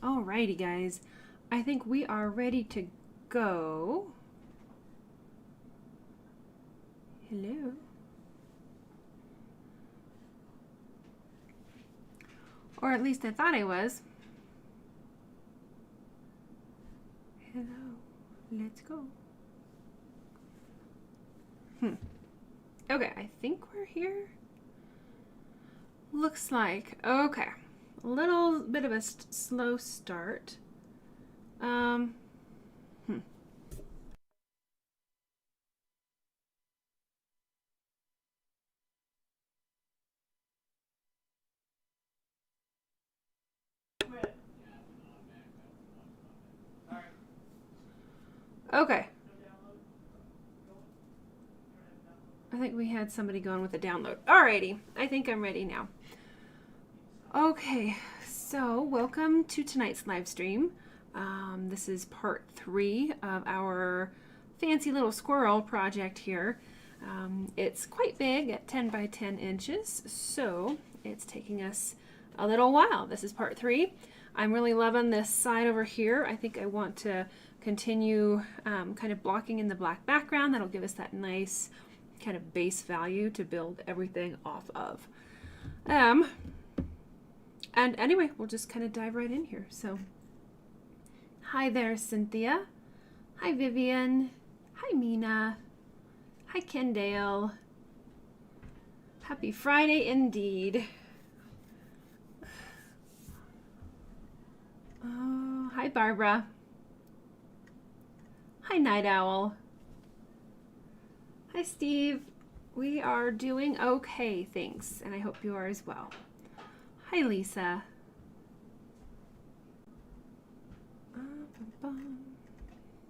Alrighty, guys. I think we are ready to go. Hello. Or at least I thought I was. Hello. Let's go. Okay, I think we're here. Looks like. Okay. A little bit of a slow start. Okay. I think we had somebody going with a download. Alrighty, I think I'm ready now. Okay, so welcome to tonight's live stream. This is part 3 of our fancy little squirrel project here. It's quite big at 10 by 10 inches, so it's taking us a little while. This is part 3. I'm really loving this side over here. I think I want to continue kind of blocking in the black background. That'll give us that nice kind of base value to build everything off of. And anyway, we'll just kind of dive right in here. So, hi there, Cynthia. Hi, Vivian. Hi, Mina. Hi, Kendale. Happy Friday indeed. Oh, hi, Barbara. Hi, Night Owl. Hi, Steve. We are doing okay, thanks, and I hope you are as well. Hi, Lisa.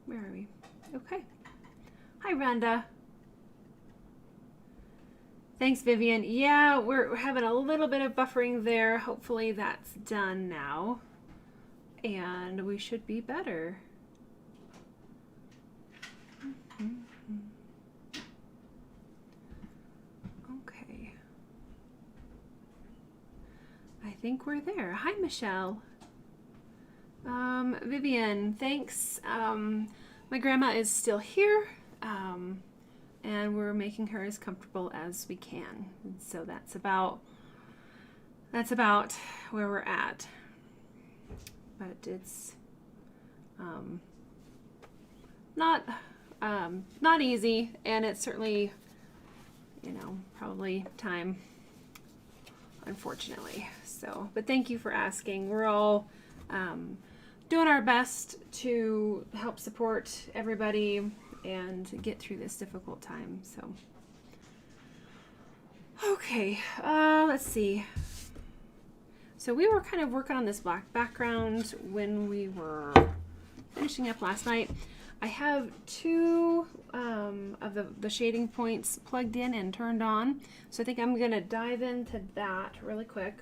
Where are we? Okay. Hi, Rhonda. Thanks, Vivian. Yeah, we're having a little bit of buffering there. Hopefully that's done now, and we should be better. Okay. I think we're there. Hi, Michelle. Vivian, thanks. My grandma is still here, and we're making her as comfortable as we can. And so that's about where we're at. But it's not easy, and it's certainly, you know, probably time, unfortunately. So, but thank you for asking. We're all doing our best to help support everybody and get through this difficult time. So, okay, let's see. So we were kind of working on this black background when we were finishing up last night. I have 2 of the shading points plugged in and turned on. So I think I'm gonna dive into that really quick,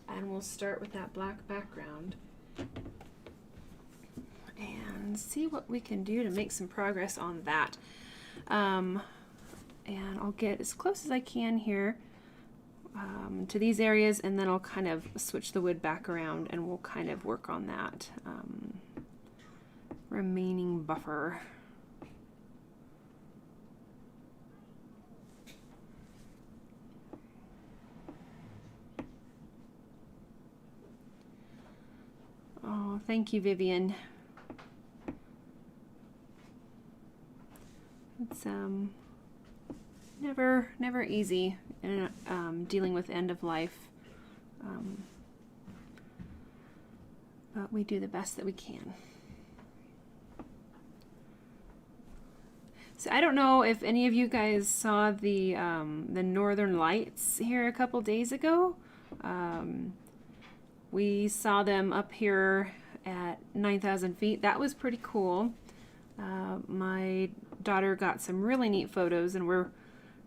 and we'll start with that black background and see what we can do to make some progress on that. And I'll get as close as I can here to these areas, and then I'll kind of switch the wood back around and we'll kind of work on that remaining buffer. Oh, thank you, Vivian. It's never easy in dealing with end of life, but we do the best that we can. So I don't know if any of you guys saw the Northern Lights here a couple days ago. We saw them up here at 9,000 feet. That was pretty cool. My daughter got some really neat photos, and we're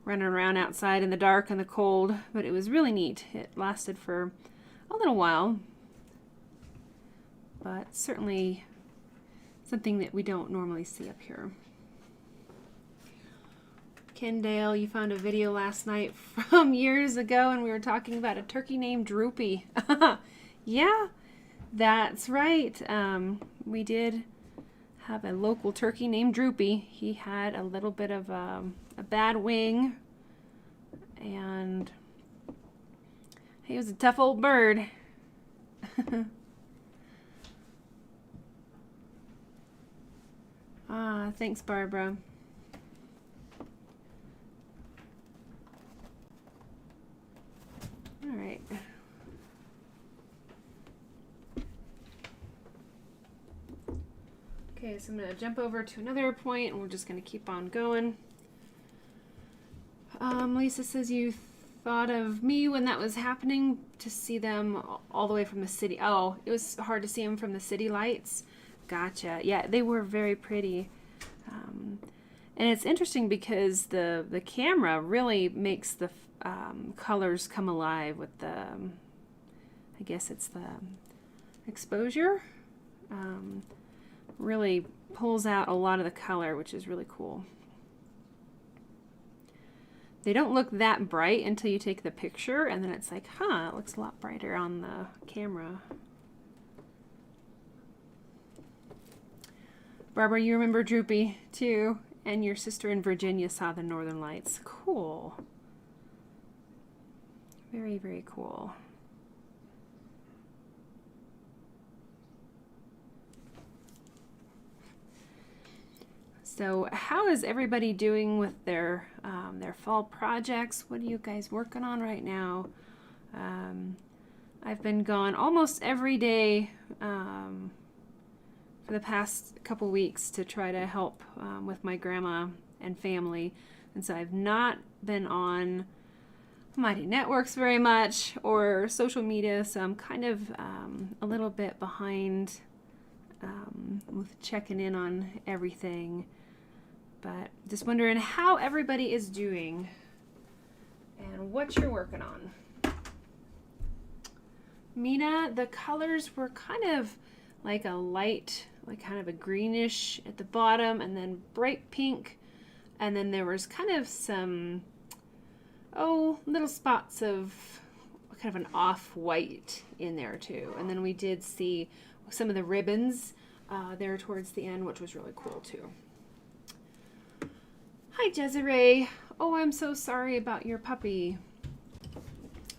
running around outside in the dark and the cold, but it was really neat. It lasted for a little while, but certainly something that we don't normally see up here. Kendale, you found a video last night from years ago, and we were talking about a turkey named Droopy. Yeah, That's right. We did have a local turkey named Droopy. He had a little bit of a bad wing, and he was a tough old bird. Ah, thanks, Barbara. All right. Okay, so I'm going to jump over to another point, and we're just going to keep on going. Lisa says you thought of me when that was happening, to see them all the way from the city. Oh, it was hard to see them from the city lights. Gotcha. Yeah, they were very pretty. And it's interesting because the camera really makes the colors come alive with the, I guess it's the exposure. Really pulls out a lot of the color, which is really cool. They don't look that bright until you take the picture, and then it's like, huh, it looks a lot brighter on the camera. Barbara, you remember Droopy too, and your sister in Virginia saw the Northern Lights. Cool. Very, very cool. So how is everybody doing with their fall projects? What are you guys working on right now? I've been gone almost every day for the past couple weeks to try to help with my grandma and family. And so I've not been on Mighty Networks very much or social media, so I'm kind of a little bit behind with checking in on everything. But just wondering how everybody is doing and what you're working on. Mina, the colors were kind of like a light, like kind of a greenish at the bottom, and then bright pink, and then there was kind of some, little spots of kind of an off-white in there too. And then we did see some of the ribbons there towards the end, which was really cool too. Hi, Desiree. Oh, I'm so sorry about your puppy.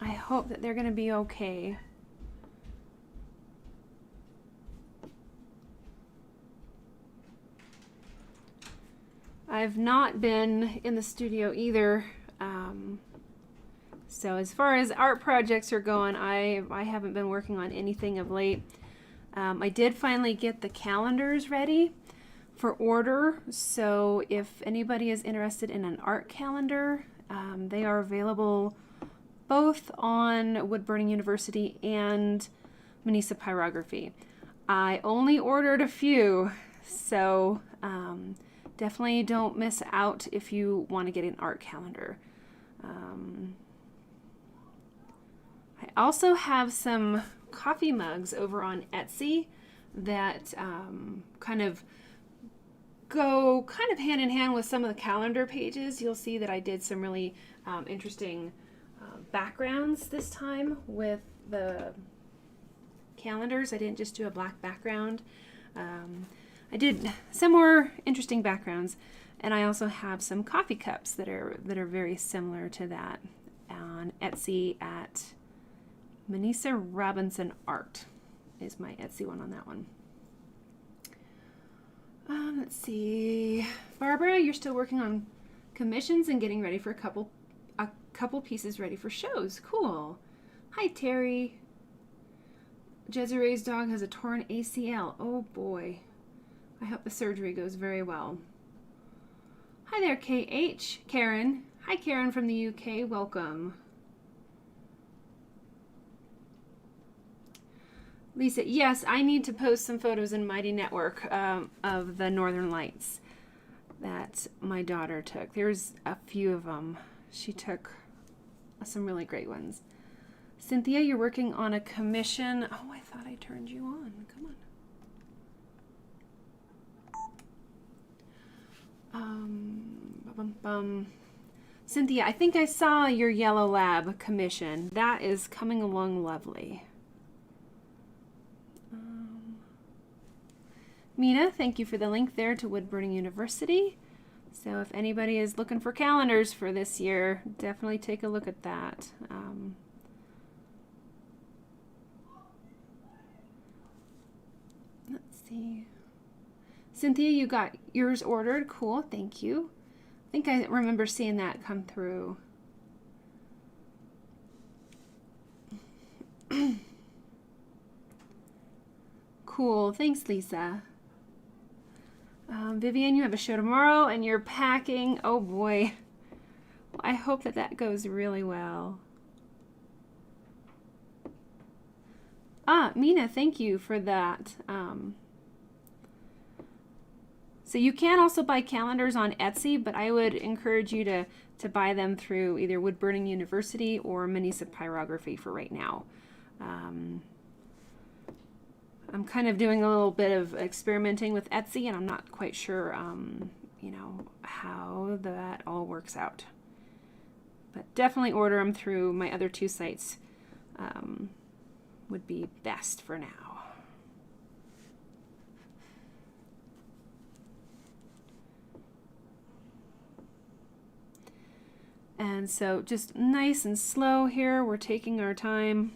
I hope that they're going to be okay. I've not been in the studio either. So as far as art projects are going, I haven't been working on anything of late. I did finally get the calendars ready for order, so if anybody is interested in an art calendar, they are available both on Wood Burning University and Minisa Pyrography. I only ordered a few, so definitely don't miss out if you want to get an art calendar. I also have some coffee mugs over on Etsy that kind of go hand in hand with some of the calendar pages. You'll see that I did some really interesting backgrounds this time with the calendars. I didn't just do a black background. I did some more interesting backgrounds, and I also have some coffee cups that are very similar to that on Etsy at Minisa Robinson Art is my Etsy one on that one. Let's see, Barbara, you're still working on commissions and getting ready for a couple pieces ready for shows. Cool. Hi, Terry. Desiree's dog has a torn ACL. Oh boy. I hope the surgery goes very well. Hi there, KH. Karen. Hi, Karen from the UK. Welcome. Lisa, yes, I need to post some photos in Mighty Network of the Northern Lights that my daughter took. There's a few of them. She took some really great ones. Cynthia, you're working on a commission. Oh, I thought I turned you on. Come on. Cynthia, I think I saw your Yellow Lab commission. That is coming along lovely. Mina, thank you for the link there to Wood Burning University. So if anybody is looking for calendars for this year, definitely take a look at that. Let's see. Cynthia, you got yours ordered. Cool, thank you. I think I remember seeing that come through. Cool, thanks, Lisa. Vivian, you have a show tomorrow and you're packing. Oh boy. Well, I hope that that goes really well. Mina, thank you for that. So you can also buy calendars on Etsy, but I would encourage you to buy them through either Wood Burning University or Minisa Pyrography for right now. I'm kind of doing a little bit of experimenting with Etsy, and I'm not quite sure, you know, how that all works out. But definitely order them through my other two sites. Would be best for now. And so just nice and slow here. We're taking our time,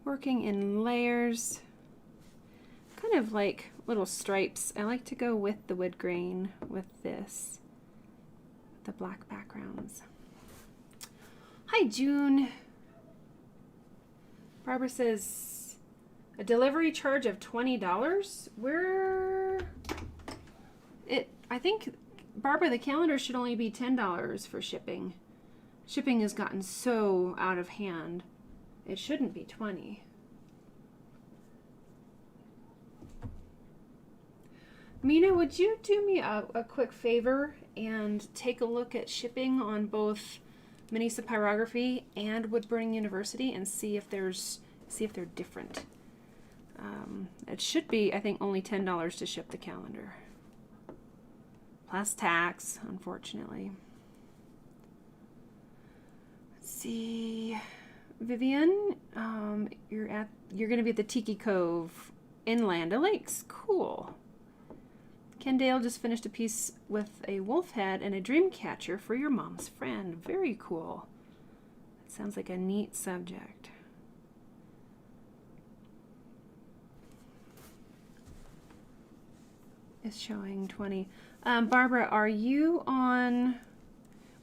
working in layers, kind of like little stripes. I like to go with the wood grain with this, the black backgrounds. Hi, June. Barbara says, a delivery charge of $20? I think, Barbara, the calendar should only be $10 for shipping. Shipping has gotten so out of hand. It shouldn't be 20. Mina, would you do me a quick favor and take a look at shipping on both Minisa Pyrography and Wood Burning University and see if they're different. It should be, I think, only $10 to ship the calendar, plus tax, unfortunately. Let's see, Vivian, you're going to be at the Tiki Cove in Land O'Lakes. Cool. Ken Dale just finished a piece with a wolf head and a dream catcher for your mom's friend. Very cool. That sounds like a neat subject. It's showing 20. Barbara, are you on,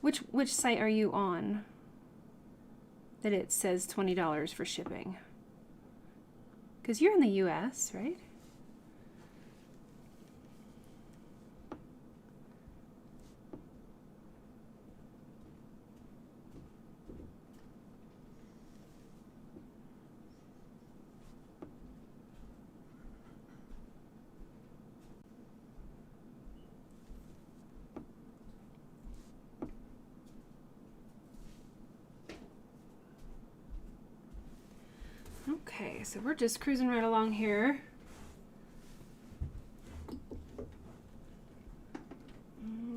which site are you on that it says $20 for shipping? Because you're in the US, right? Okay, so we're just cruising right along here.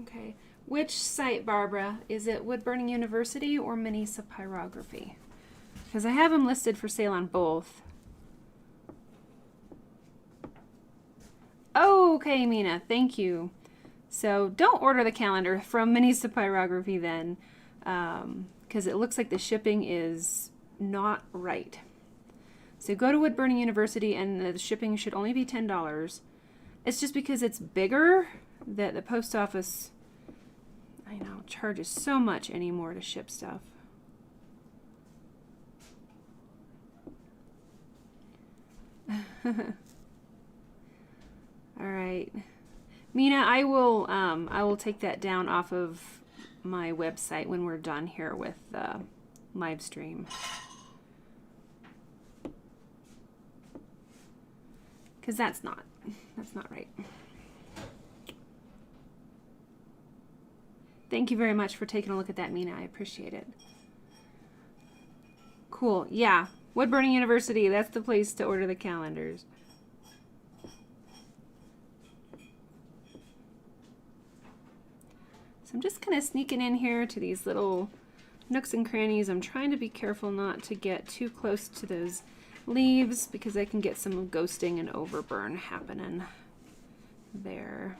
Okay, which site, Barbara? Is it Wood Burning University or Minisa Pyrography? Because I have them listed for sale on both. Oh, okay, Mina, thank you. So don't order the calendar from Minisa Pyrography then, because it looks like the shipping is not right. So go to Wood Burning University and the shipping should only be $10. It's just because it's bigger that the post office, I know, charges so much anymore to ship stuff. All right. Mina, I will take that down off of my website when we're done here with the live stream. Because that's not right. Thank you very much for taking a look at that, Mina. I appreciate it. Cool. Yeah. Wood Burning University, that's the place to order the calendars. So I'm just kind of sneaking in here to these little nooks and crannies. I'm trying to be careful not to get too close to those leaves because I can get some ghosting and overburn happening there.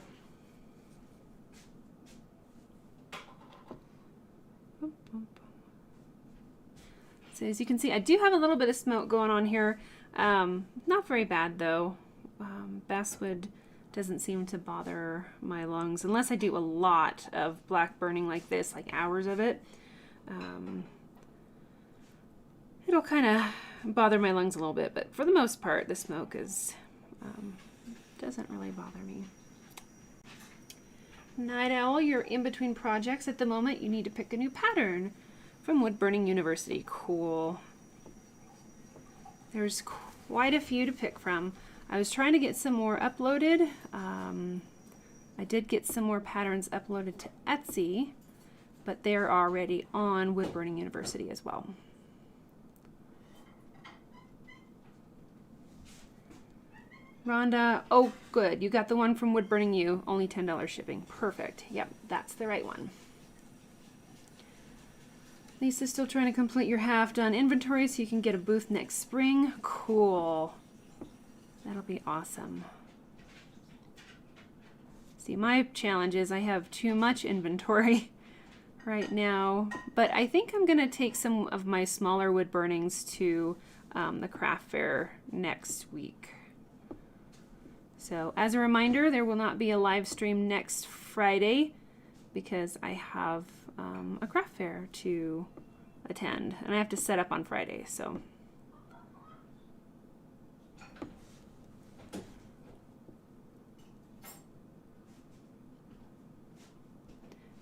So as you can see, I do have a little bit of smoke going on here. Not very bad though. Basswood doesn't seem to bother my lungs unless I do a lot of black burning like this, like hours of it. It'll kind of bother my lungs a little bit, but for the most part, the smoke doesn't really bother me. Night Owl, you're in between projects at the moment. You need to pick a new pattern from Wood Burning University. Cool. There's quite a few to pick from. I was trying to get some more uploaded. I did get some more patterns uploaded to Etsy, but they're already on Wood Burning University as well. Rhonda, oh good, you got the one from Wood Burning U, only $10 shipping. Perfect. Yep, that's the right one. Lisa's still trying to complete your half-done inventory so you can get a booth next spring. Cool. That'll be awesome. See, my challenge is I have too much inventory right now, but I think I'm going to take some of my smaller wood burnings to the craft fair next week. So as a reminder, there will not be a live stream next Friday because I have a craft fair to attend and I have to set up on Friday. So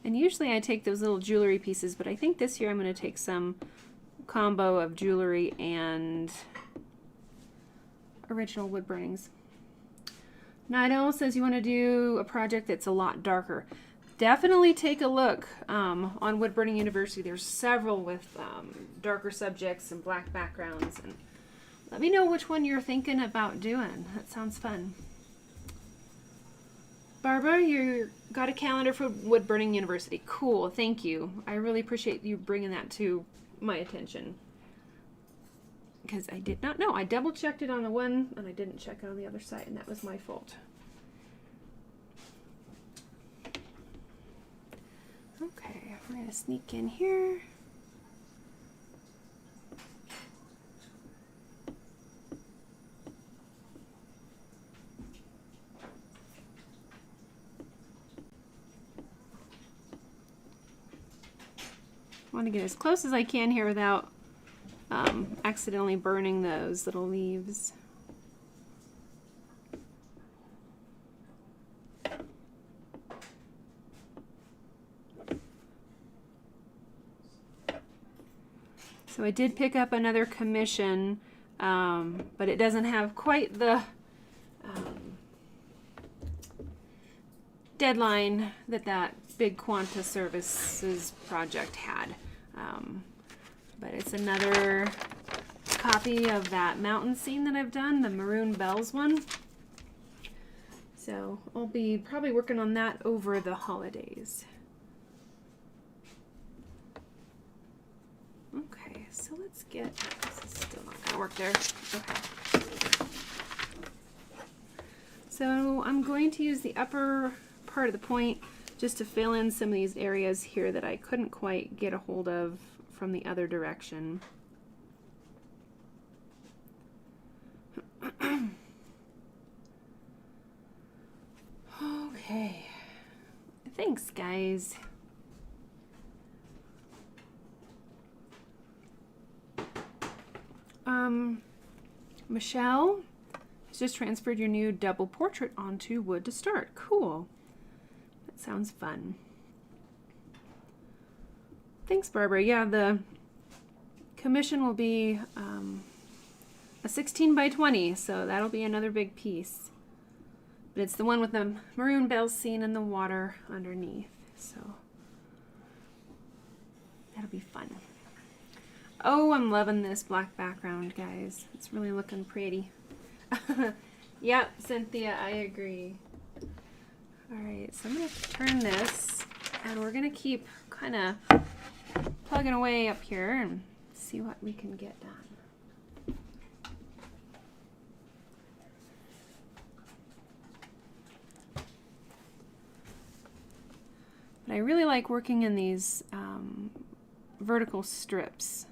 and usually I take those little jewelry pieces, but I think this year I'm going to take some combo of jewelry and original wood burnings. Night Owl says you want to do a project that's a lot darker. Definitely take a look on Wood Burning University. There's several with darker subjects and black backgrounds. And let me know which one you're thinking about doing. That sounds fun. Barbara, you got a calendar for Wood Burning University. Cool, thank you. I really appreciate you bringing that to my attention, because I did not know. I double checked it on the one and I didn't check it on the other side, and that was my fault. Okay, we're going to sneak in here. I want to get as close as I can here without accidentally burning those little leaves. So I did pick up another commission, but it doesn't have quite the deadline that big Quanta Services project had. But it's another copy of that mountain scene that I've done, the Maroon Bells one. So I'll be probably working on that over the holidays. Okay, so let's get, this is still not gonna work there. Okay. So I'm going to use the upper part of the point just to fill in some of these areas here that I couldn't quite get a hold of from the other direction. Okay, thanks guys. Michelle has just transferred your new double portrait onto wood to start. Cool. That sounds fun. Thanks, Barbara. Yeah, the commission will be a 16 by 20, so that'll be another big piece. But it's the one with the maroon bells scene in the water underneath, so that'll be fun. Oh, I'm loving this black background, guys. It's really looking pretty. Yep, Cynthia, I agree. All right, so I'm going to turn this, and we're going to keep kind of plugging away up here and see what we can get done. I really like working in these vertical strips.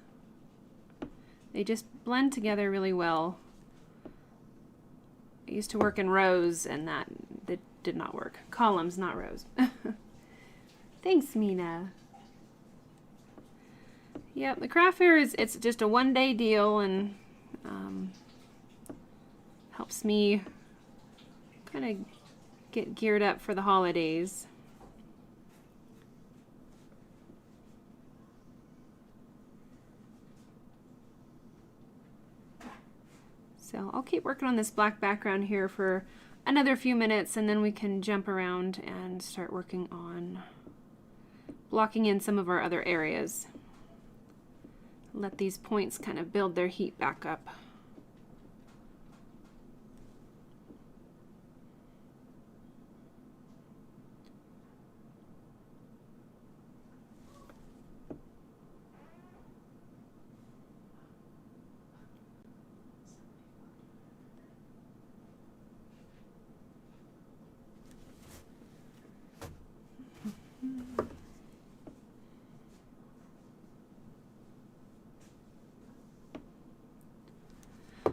They just blend together really well. I used to work in rows and that did not work. Columns, not rows. Thanks, Mina. Yep, the craft fair it's just a one-day deal and helps me kind of get geared up for the holidays. So I'll keep working on this black background here for another few minutes and then we can jump around and start working on blocking in some of our other areas. Let these points kind of build their heat back up.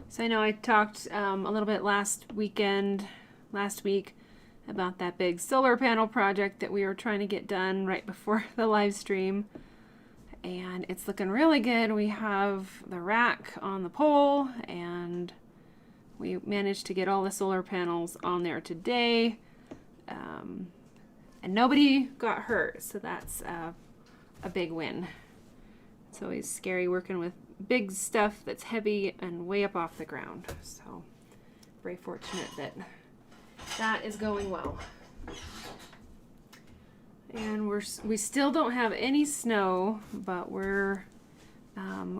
So I know I talked a little bit last week, about that big solar panel project that we were trying to get done right before the live stream. And it's looking really good. We have the rack on the pole and we managed to get all the solar panels on there today. And nobody got hurt, so that's a big win. It's always scary working with big stuff that's heavy and way up off the ground. So very fortunate that that is going well. And we still don't have any snow, but we're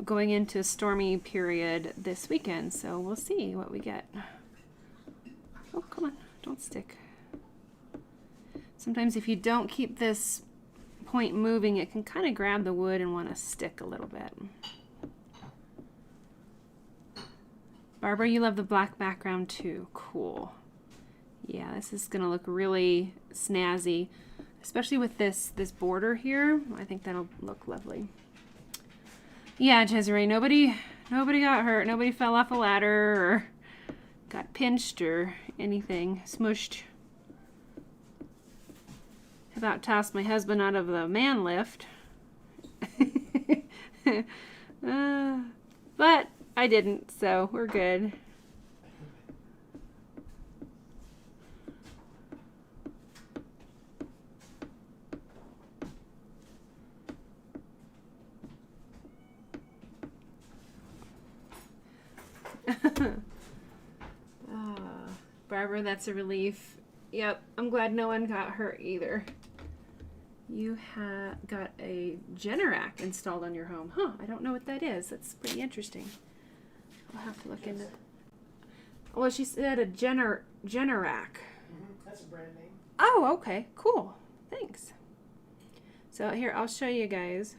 going into a stormy period this weekend, so we'll see what we get. Oh, come on, don't stick. Sometimes if you don't keep this point moving, it can kind of grab the wood and want to stick a little bit. Barbara, you love the black background too. Cool. Yeah, this is gonna look really snazzy, especially with this border here. I think that'll look lovely. Yeah, Cesare, nobody got hurt. Nobody fell off a ladder or got pinched or anything, smushed. About tossed my husband out of the man lift. But I didn't, so we're good. Barbara, that's a relief. Yep, I'm glad no one got hurt either. You got a Generac installed on your home. Huh, I don't know what that is. That's pretty interesting. I'll have to look into it. Well, she said a Generac. That's a brand name. Oh, okay, cool. Thanks. So here, I'll show you guys.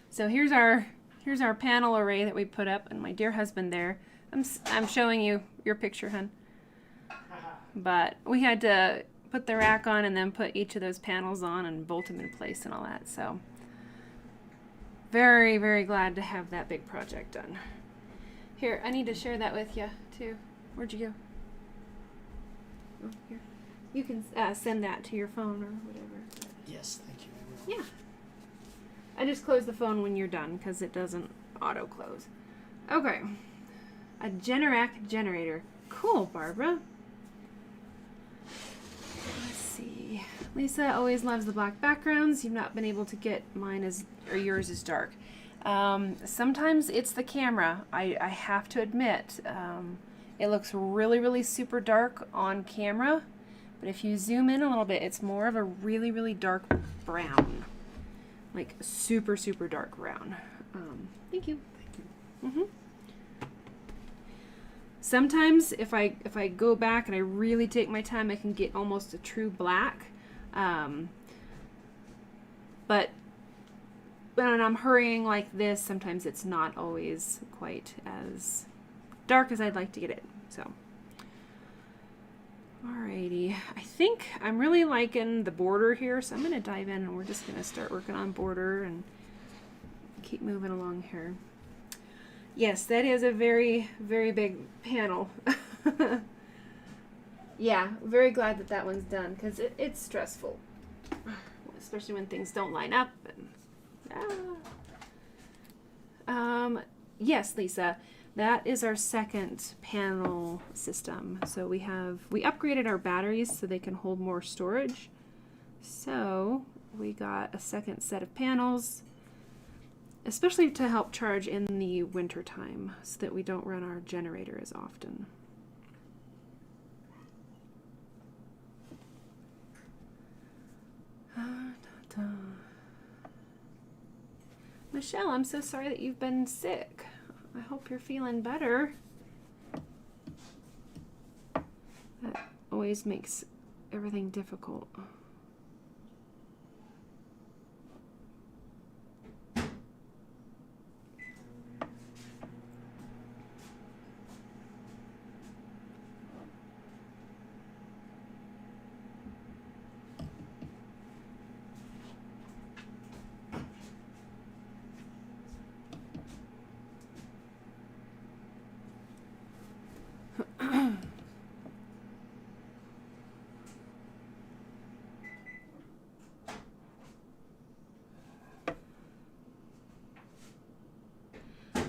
So here's our panel array that we put up, and my dear husband there. I'm showing you your picture, hun. But we had to put the rack on and then put each of those panels on and bolt them in place and all that. So very, very glad to have that big project done. Here, I need to share that with you too. Where'd you go? Oh, here. You can send that to your phone or whatever. Yes, thank you. Yeah. I just close the phone when you're done because it doesn't auto close. Okay. A Generac generator. Cool, Barbara. Let's see. Lisa always loves the black backgrounds. You've not been able to get mine or yours is dark. Sometimes it's the camera. I have to admit, it looks really, really super dark on camera, but if you zoom in a little bit, it's more of a really, really dark brown, like super, super dark brown. Thank you. Thank you. Sometimes if I go back and I really take my time, I can get almost a true black. But when I'm hurrying like this, sometimes it's not always quite as dark as I'd like to get it. So Alrighty, I think I'm really liking the border here, so I'm going to dive in and we're just going to start working on border and keep moving along here. Yes, that is a very, very big panel. Yeah, very glad that that one's done because it's stressful, especially when things don't line up. And, yes, Lisa, that is our second panel system. So we upgraded our batteries so they can hold more storage. So we got a second set of panels, especially to help charge in the winter time so that we don't run our generator as often. Michelle, I'm so sorry that you've been sick. I hope you're feeling better. That always makes everything difficult.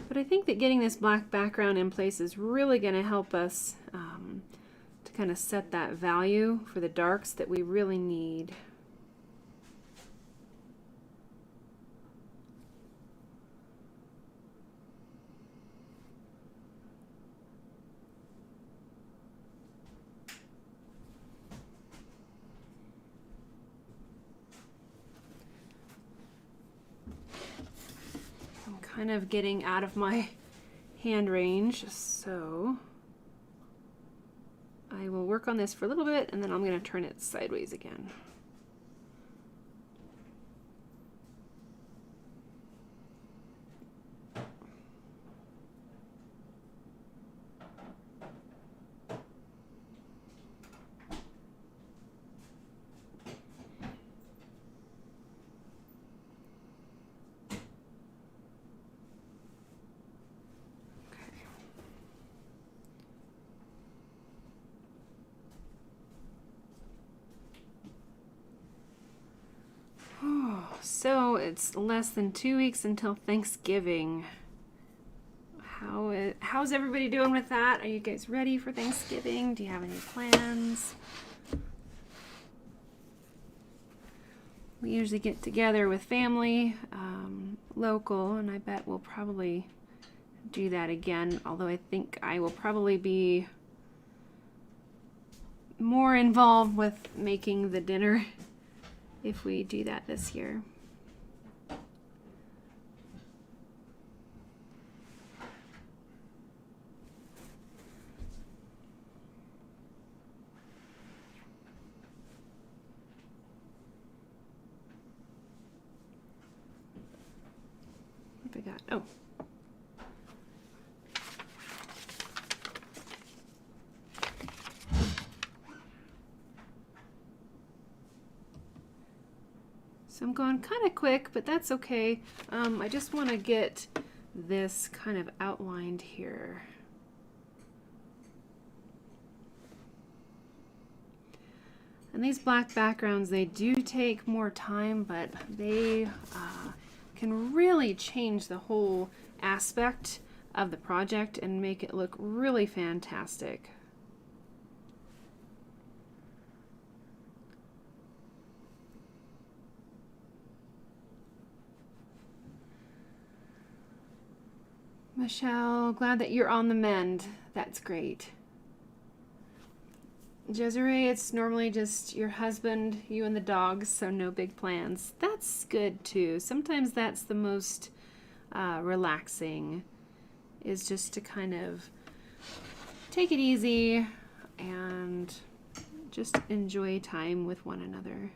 But I think that getting this black background in place is really going to help us to kind of set that value for the darks that we really need. Kind of getting out of my hand range, so I will work on this for a little bit and then I'm going to turn it sideways again. So it's less than 2 weeks until Thanksgiving. How's everybody doing with that? Are you guys ready for Thanksgiving? Do you have any plans? We usually get together with family, local, and I bet we'll probably do that again, although I think I will probably be more involved with making the dinner if we do that this year. What have I got? Oh. So I'm going kind of quick, but that's okay. I just want to get this kind of outlined here. And these black backgrounds, they do take more time, but they can really change the whole aspect of the project and make it look really fantastic. Michelle, glad that you're on the mend. That's great. Desiree, it's normally just your husband, you and the dogs, so no big plans. That's good too. Sometimes that's the most relaxing, is just to kind of take it easy and just enjoy time with one another.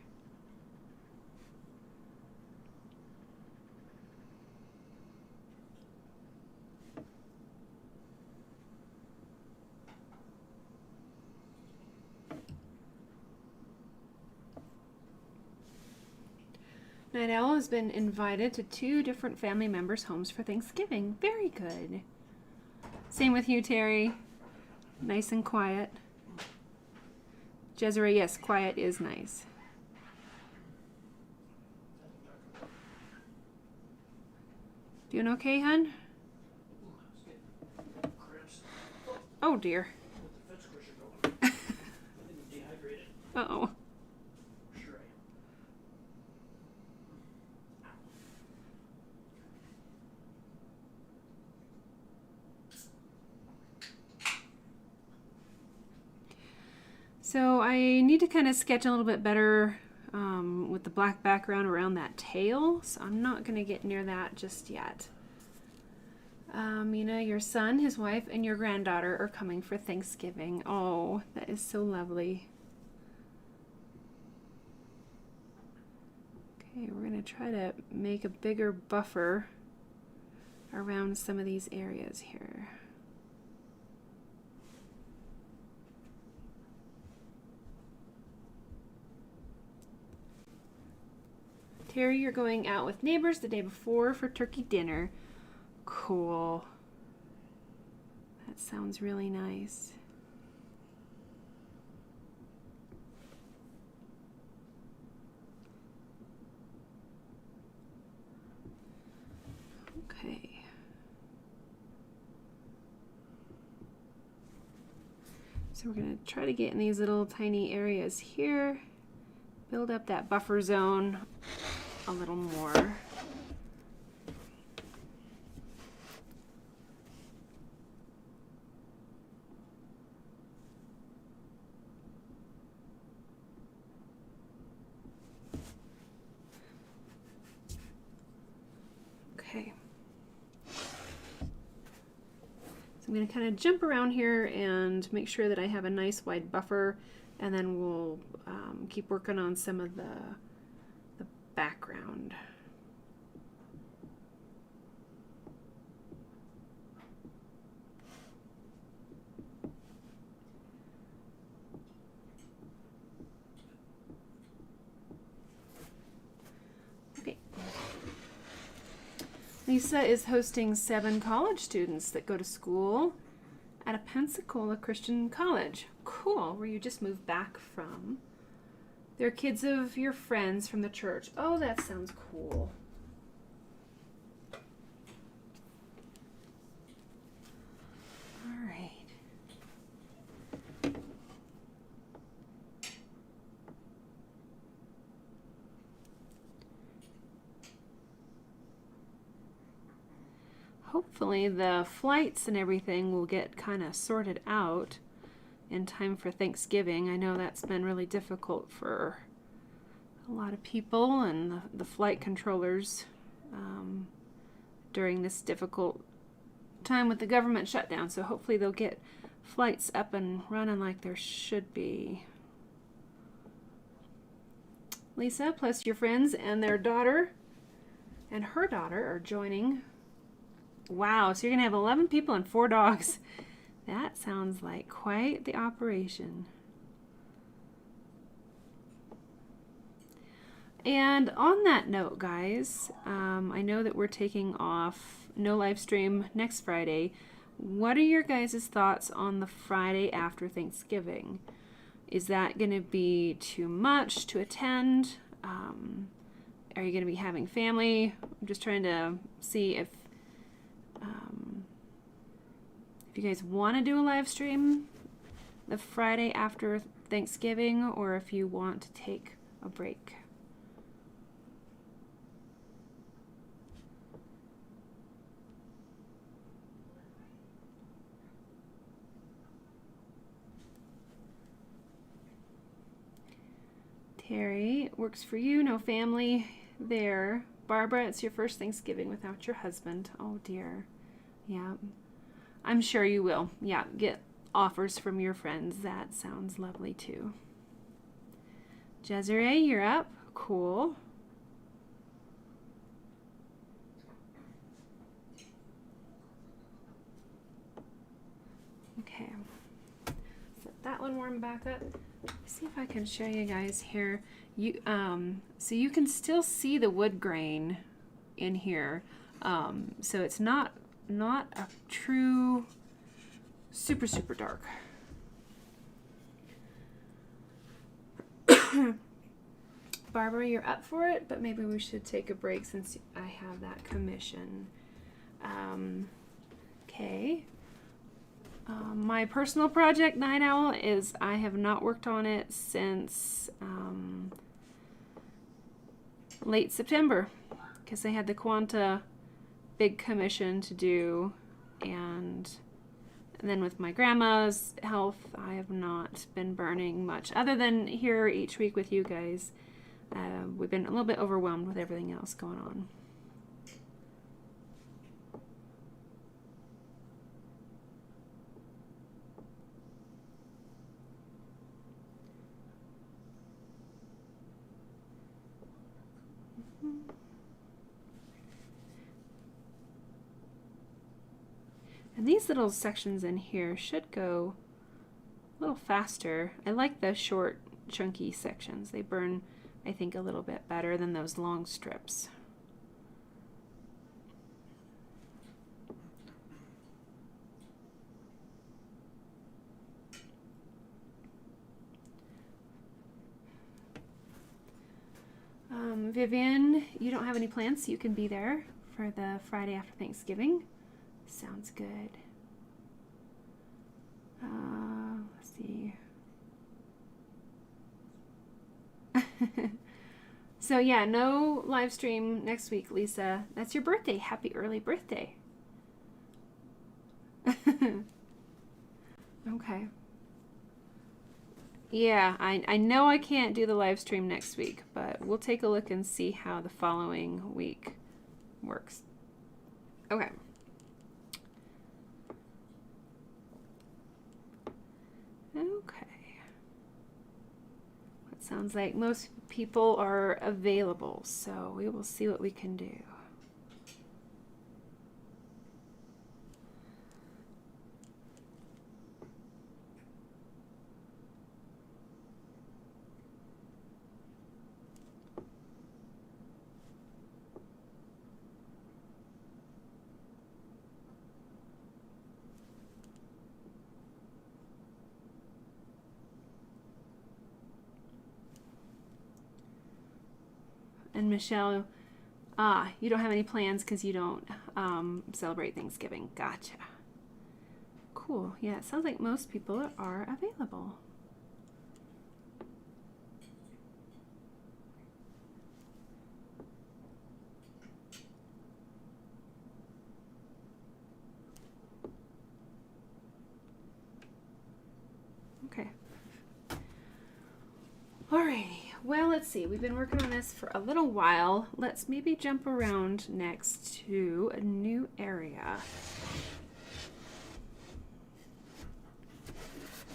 Night Owl has been invited to 2 different family members' homes for Thanksgiving. Very good. Same with you, Terry. Nice and quiet. Jezreel, yes, quiet is nice. Doing okay, hun? Oh dear. Uh-oh. So I need to kind of sketch a little bit better with the black background around that tail. So I'm not going to get near that just yet. Mina, your son, his wife, and your granddaughter are coming for Thanksgiving. Oh, that is so lovely. Okay, we're going to try to make a bigger buffer around some of these areas here. Terry, you're going out with neighbors the day before for turkey dinner. Cool. That sounds really nice. Okay. So we're going to try to get in these little tiny areas here. Build up that buffer zone a little more. Okay. So I'm going to kind of jump around here and make sure that I have a nice wide buffer, and then we'll keep working on some of the background. Okay. Lisa is hosting 7 college students that go to school at a Pensacola Christian college. Cool, where you just moved back from. They're kids of your friends from the church. Oh, that sounds cool. All right. Hopefully the flights and everything will get kind of sorted out in time for Thanksgiving. I know that's been really difficult for a lot of people and the flight controllers during this difficult time with the government shutdown. So hopefully they'll get flights up and running like there should be. Lisa, plus your friends and their daughter and her daughter are joining. Wow, so you're going to have 11 people and 4 dogs. That sounds like quite the operation. And on that note, guys, I know that we're taking off no live stream next Friday. What are your guys' thoughts on the Friday after Thanksgiving? Is that going to be too much to attend? Are you going to be having family? I'm just trying to see if you guys want to do a live stream the Friday after Thanksgiving, or if you want to take a break. Terry, works for you, no family there. Barbara, it's your first Thanksgiving without your husband. Oh dear. Yeah. I'm sure you will. Yeah, get offers from your friends. That sounds lovely too. Jezreel, you're up. Cool. Okay. Set that one warm back up. See if I can show you guys here. So you can still see the wood grain in here. So it's not a true super dark. Barbara, you're up for it, but maybe we should take a break since I have that commission. Okay. My personal project, Night Owl, is I have not worked on it since late September because I had the Quanta big commission to do, and then with my grandma's health, I have not been burning much other than here each week with you guys. We've been a little bit overwhelmed with everything else going on. And these little sections in here should go a little faster. I like the short, chunky sections. They burn, I think, a little bit better than those long strips. Vivian, you don't have any plans, so you can be there for the Friday after Thanksgiving. Sounds good. Let's see. So yeah, no live stream next week, Lisa. That's your birthday. Happy early birthday. Okay. Yeah, I know I can't do the live stream next week, but we'll take a look and see how the following week works. Okay. Okay. It sounds like most people are available, so we will see what we can do. And Michelle, you don't have any plans because you don't celebrate Thanksgiving. Gotcha. Cool. Yeah, it sounds like most people are available. Okay. Alrighty. Well, let's see. We've been working on this for a little while. Let's maybe jump around next to a new area.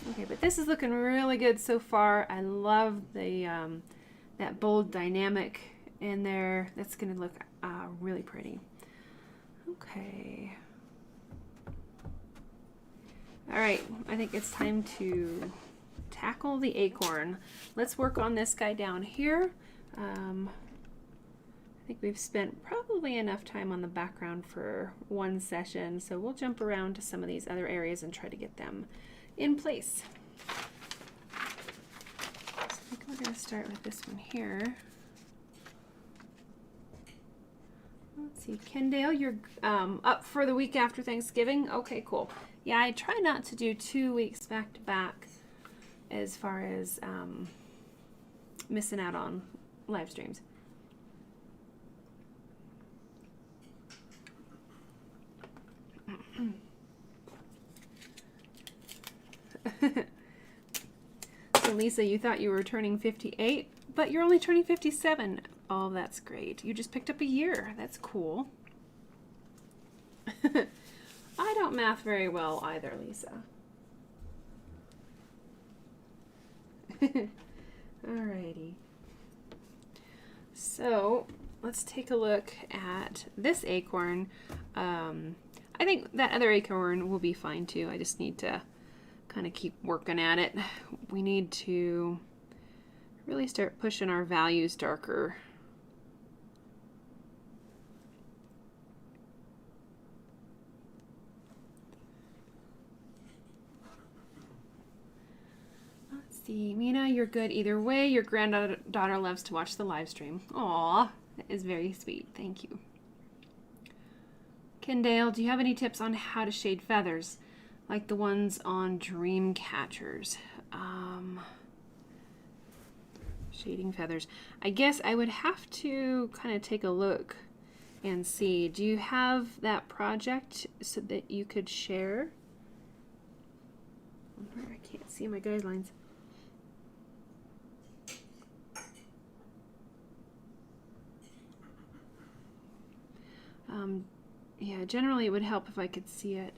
Okay, but this is looking really good so far. I love the that bold dynamic in there. That's going to look really pretty. Okay. All right, I think it's time to tackle the acorn. Let's work on this guy down here. I think we've spent probably enough time on the background for one session, so we'll jump around to some of these other areas and try to get them in place. So I think we're going to start with this one here. Let's see, Kendale, you're up for the week after Thanksgiving? Okay, cool. Yeah, I try not to do 2 weeks back to back as far as missing out on live streams. So Lisa, you thought you were turning 58, but you're only turning 57. Oh, that's great. You just picked up a year. That's cool. I don't math very well either, Lisa. Alrighty. So let's take a look at this acorn. I think that other acorn will be fine too. I just need to kind of keep working at it. We need to really start pushing our values darker. Let's see, Mina, you're good either way. Your granddaughter loves to watch the live stream. Aw, that is very sweet. Thank you. Kendale, do you have any tips on how to shade feathers, like the ones on dream catchers? Shading feathers. I guess I would have to kind of take a look and see. Do you have that project so that you could share? I can't see my guidelines. Yeah, generally it would help if I could see it.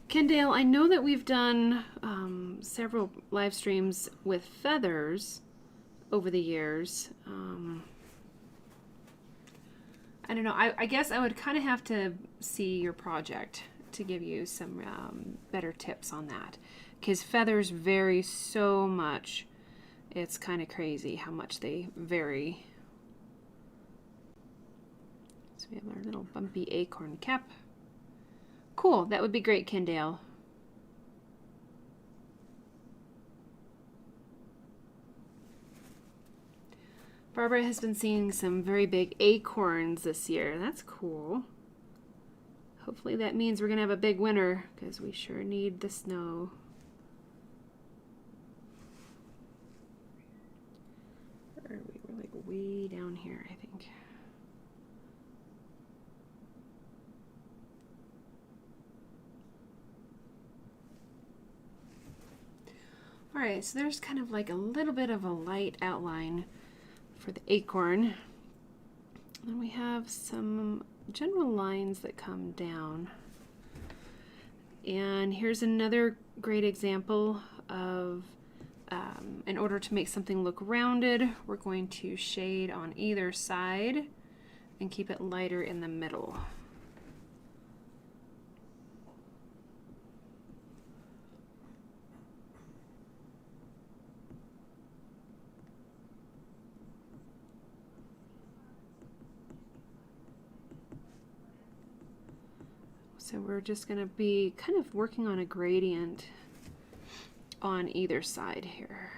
Kendale, I know that we've done several live streams with feathers over the years. I don't know. I guess I would kind of have to see your project to give you some better tips on that, because feathers vary so much. It's kind of crazy how much they vary. So we have our little bumpy acorn cap. Cool, that would be great, Kendale. Barbara has been seeing some very big acorns this year. That's cool. Hopefully that means we're gonna have a big winter, because we sure need the snow. Where are we? We're like way down here, I think. All right, so there's kind of like a little bit of a light outline for the acorn. And we have some general lines that come down. And here's another great example of, in order to make something look rounded, we're going to shade on either side and keep it lighter in the middle. So we're just going to be kind of working on a gradient on either side here.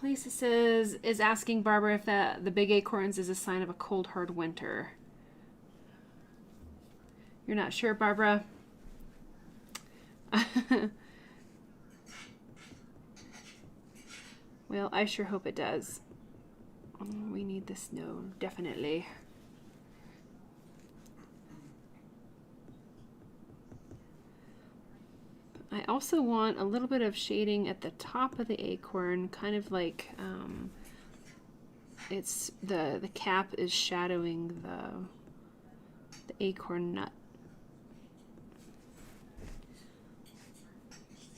Lisa is asking Barbara if the big acorns is a sign of a cold, hard winter. You're not sure, Barbara? Well, I sure hope it does. We need the snow, definitely. I also want a little bit of shading at the top of the acorn, kind of like it's the cap is shadowing the acorn nut.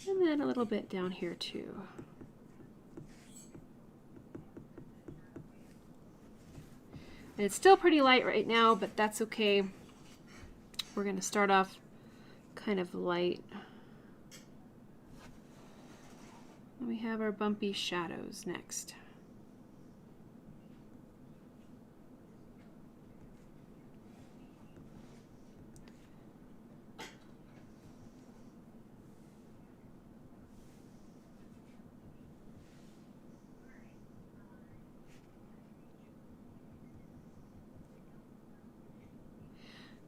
And then a little bit down here too. And it's still pretty light right now, but that's okay. We're going to start off kind of light. And we have our bumpy shadows next.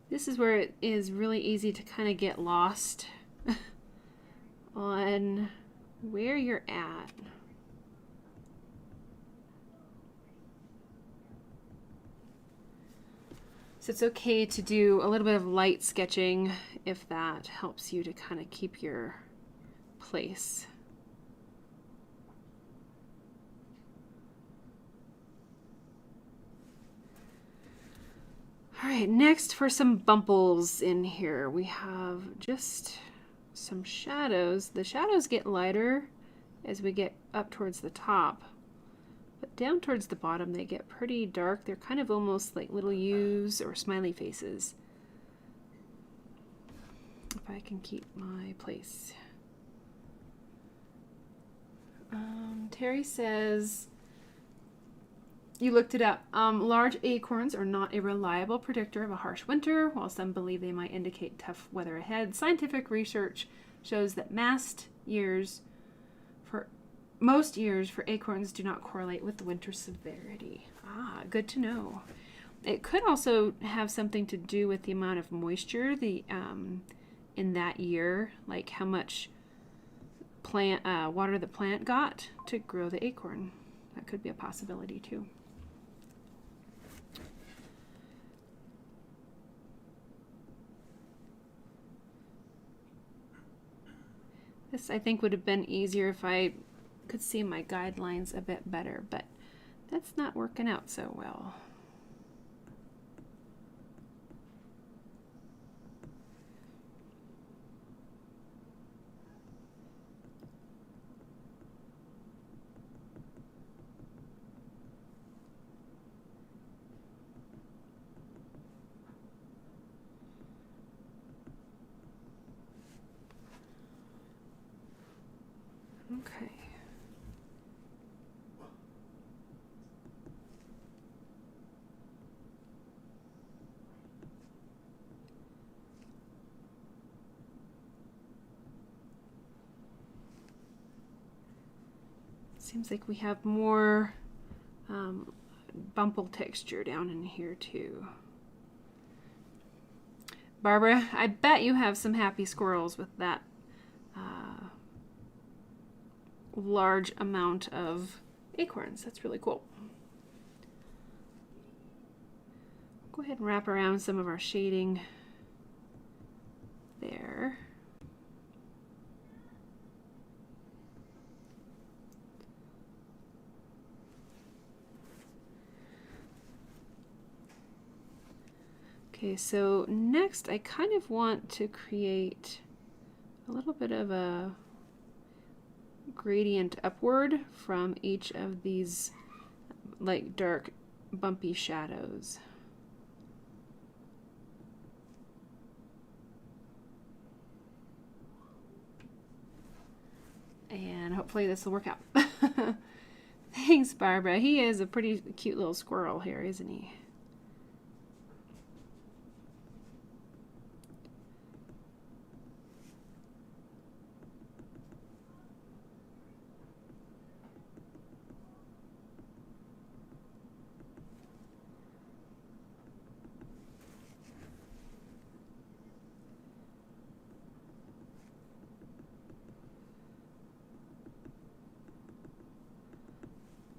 This is where it is really easy to kind of get lost on where you're at. So it's okay to do a little bit of light sketching if that helps you to kind of keep your place. All right, next for some bumples in here, we have just some shadows. The shadows get lighter as we get up towards the top. But down towards the bottom they get pretty dark. They're kind of almost like little U's or smiley faces. If I can keep my place. Terry says, you looked it up. Large acorns are not a reliable predictor of a harsh winter. While some believe they might indicate tough weather ahead, scientific research shows that most years for acorns do not correlate with the winter severity. Ah, good to know. It could also have something to do with the amount of moisture in that year, like how much water the plant got to grow the acorn. That could be a possibility too. This I think would have been easier if I could see my guidelines a bit better, but that's not working out so well. Okay. Seems like we have more bumple texture down in here too. Barbara, I bet you have some happy squirrels with that large amount of acorns. That's really cool. Go ahead and wrap around some of our shading there. Okay, so next I kind of want to create a little bit of a gradient upward from each of these like dark bumpy shadows. And hopefully this will work out. Thanks, Barbara. He is a pretty cute little squirrel here, isn't he?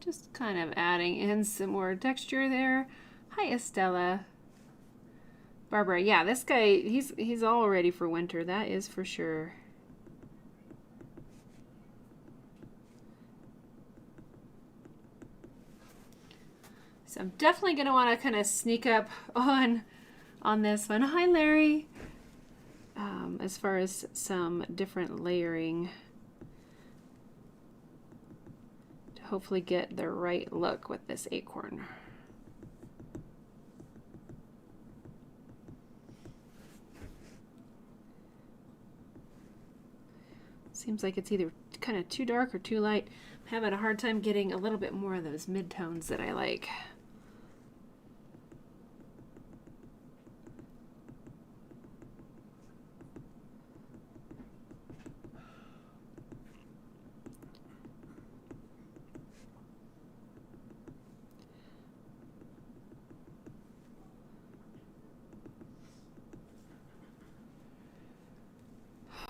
Just kind of adding in some more texture there. Hi, Estella. Barbara, yeah, this guy, he's all ready for winter. That is for sure. So I'm definitely going to want to kind of sneak up on this one. Hi, Larry. As far as some different layering, hopefully get the right look with this acorn. Seems like it's either kind of too dark or too light. I'm having a hard time getting a little bit more of those midtones that I like.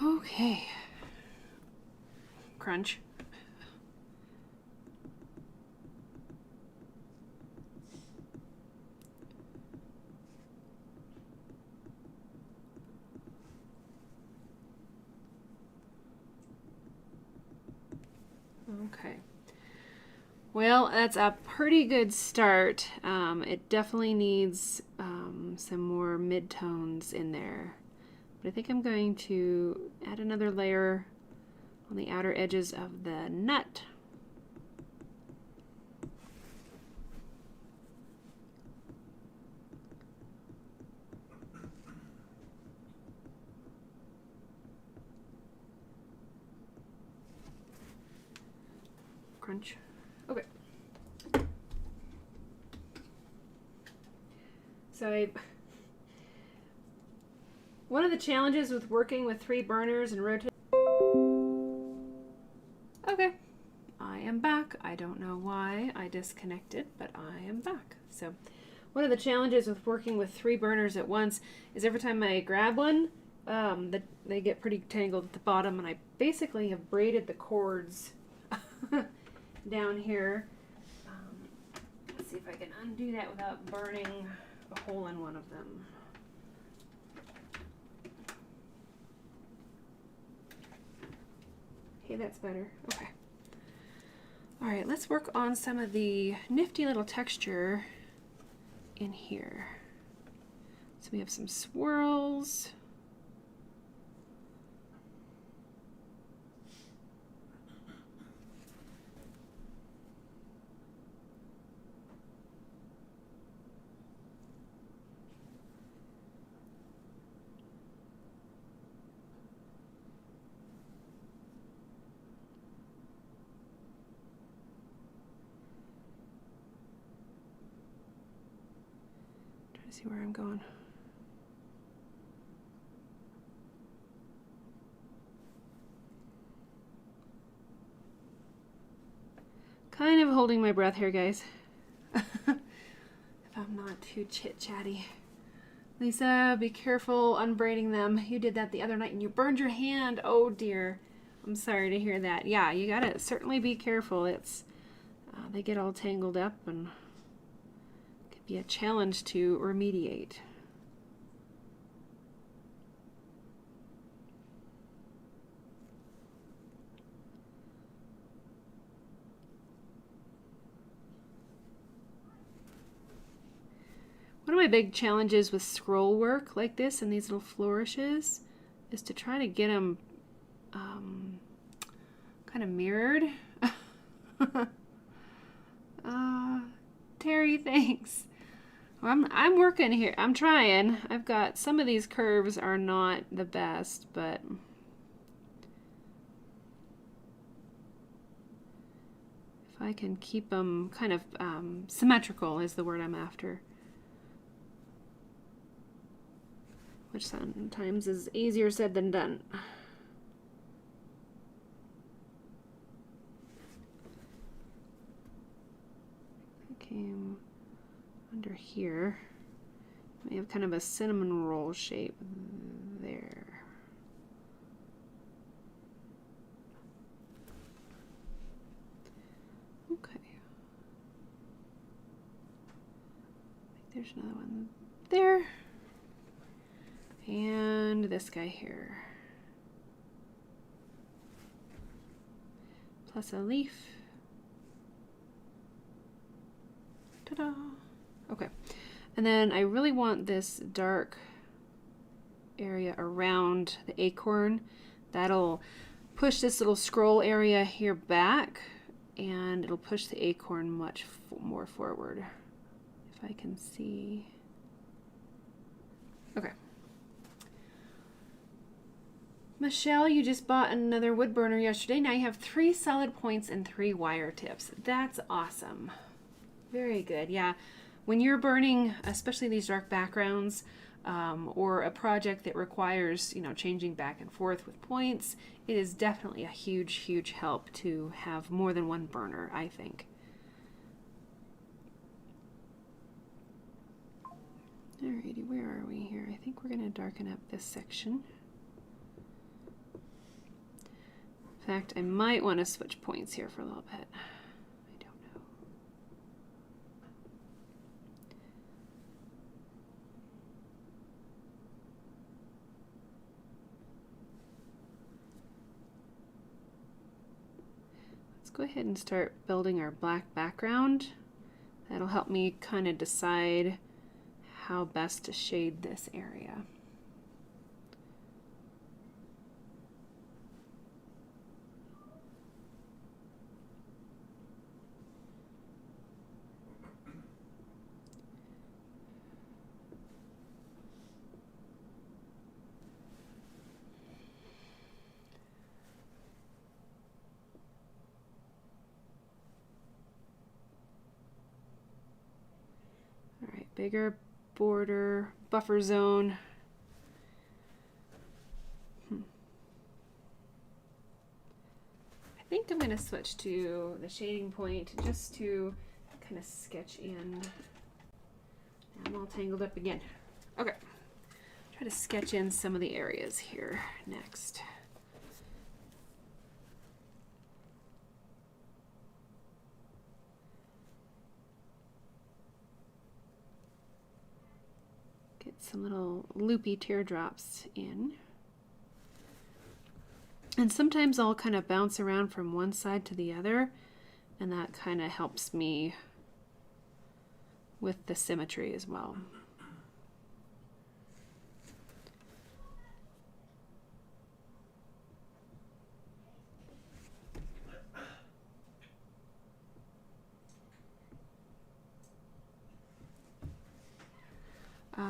Okay. Crunch. Okay. Well, that's a pretty good start. It definitely needs some more midtones in there. But I think I'm going to add another layer on the outer edges of the nut. Crunch. Okay. So one of the challenges with working with 3 burners and rotating. Okay, I am back. I don't know why I disconnected, but I am back. So one of the challenges with working with 3 burners at once is every time I grab one, they get pretty tangled at the bottom, and I basically have braided the cords down here. Let's see if I can undo that without burning a hole in one of them. Okay, that's better. Okay. All right, let's work on some of the nifty little texture in here. So we have some swirls. See where I'm going. Kind of holding my breath here, guys. If I'm not too chit-chatty. Lisa, be careful unbraiding them. You did that the other night and you burned your hand. Oh dear. I'm sorry to hear that. Yeah, you gotta certainly be careful. It's they get all tangled up and be a challenge to remediate. One of my big challenges with scroll work like this and these little flourishes is to try to get them kind of mirrored. Terry, thanks. I'm working here. I'm trying. I've got some of these curves are not the best, but if I can keep them kind of symmetrical is the word I'm after, which sometimes is easier said than done. Came under here. We have kind of a cinnamon roll shape there. Okay. I think there's another one there. And this guy here. Plus a leaf. Ta-da! Okay, and then I really want this dark area around the acorn. That'll push this little scroll area here back, and it'll push the acorn much more forward. If I can see. Okay. Michelle, you just bought another wood burner yesterday. Now you have 3 solid points and 3 wire tips. That's awesome. Very good. Yeah, when you're burning, especially these dark backgrounds, or a project that requires, changing back and forth with points, it is definitely a huge, huge help to have more than one burner, I think. Alrighty, where are we here? I think we're going to darken up this section. In fact, I might want to switch points here for a little bit. Go ahead and start building our black background. That'll help me kind of decide how best to shade this area. bigger border, buffer zone. I think I'm going to switch to the shading point just to kind of sketch in. I'm all tangled up again. Okay, try to sketch in some of the areas here next. Get some little loopy teardrops in. And sometimes I'll kind of bounce around from one side to the other, and that kind of helps me with the symmetry as well.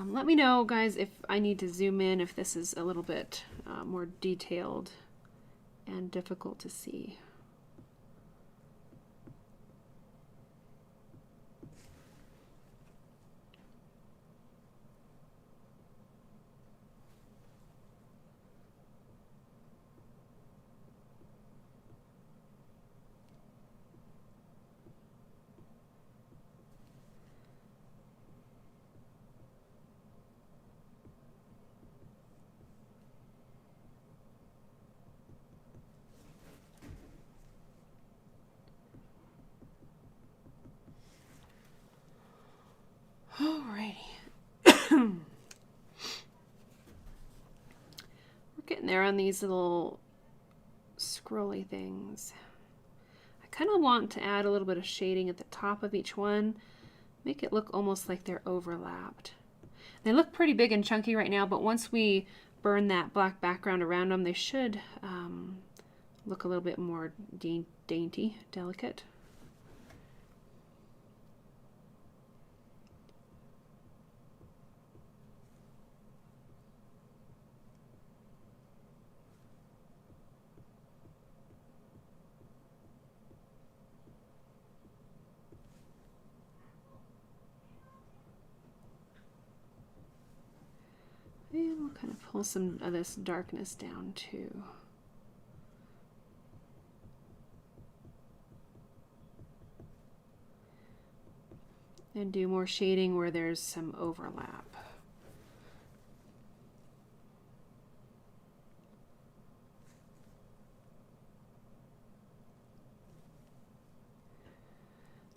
Let me know, guys, if I need to zoom in, if this is a little bit more detailed and difficult to see. Alrighty. We're getting there on these little scrolly things. I kind of want to add a little bit of shading at the top of each one, make it look almost like they're overlapped. They look pretty big and chunky right now, but once we burn that black background around them, they should look a little bit more dainty, delicate. And we'll kind of pull some of this darkness down too. And do more shading where there's some overlap.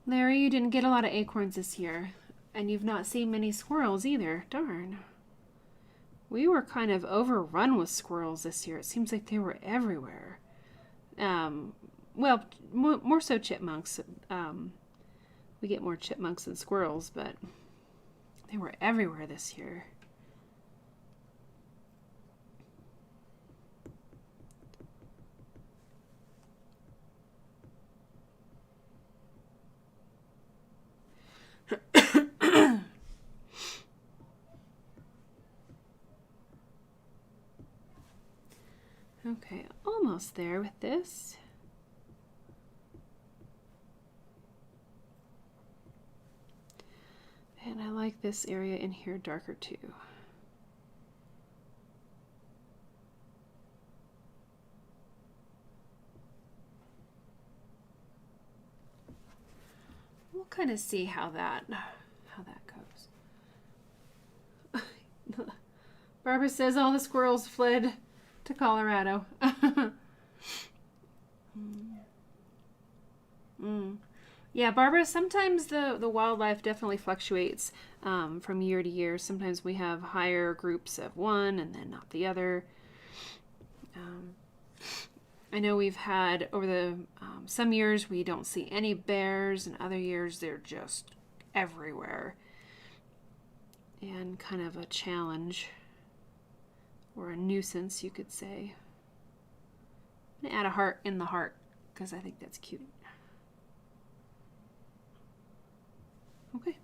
Larry, you didn't get a lot of acorns this year, and you've not seen many squirrels either. Darn. We were kind of overrun with squirrels this year. It seems like they were everywhere. Well, more so chipmunks. We get more chipmunks than squirrels, but they were everywhere this year. Okay, almost there with this. And I like this area in here darker too. We'll kind of see how that goes. Barbara says all the squirrels fled to Colorado. Yeah, Barbara, sometimes the wildlife definitely fluctuates from year to year. Sometimes we have higher groups of one and then not the other. I know we've had over the some years we don't see any bears, and other years they're just everywhere. And kind of a challenge, or a nuisance, you could say. I'm gonna add a heart in the heart because I think that's cute. Okay.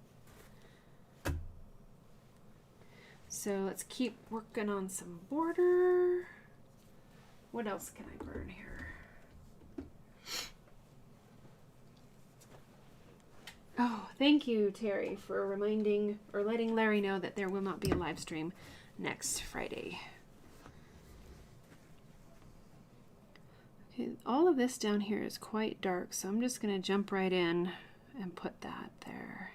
So let's keep working on some border. What else can I burn here? Oh, thank you, Terry, for reminding or letting Larry know that there will not be a live stream next Friday. Okay, all of this down here is quite dark, so I'm just going to jump right in and put that there.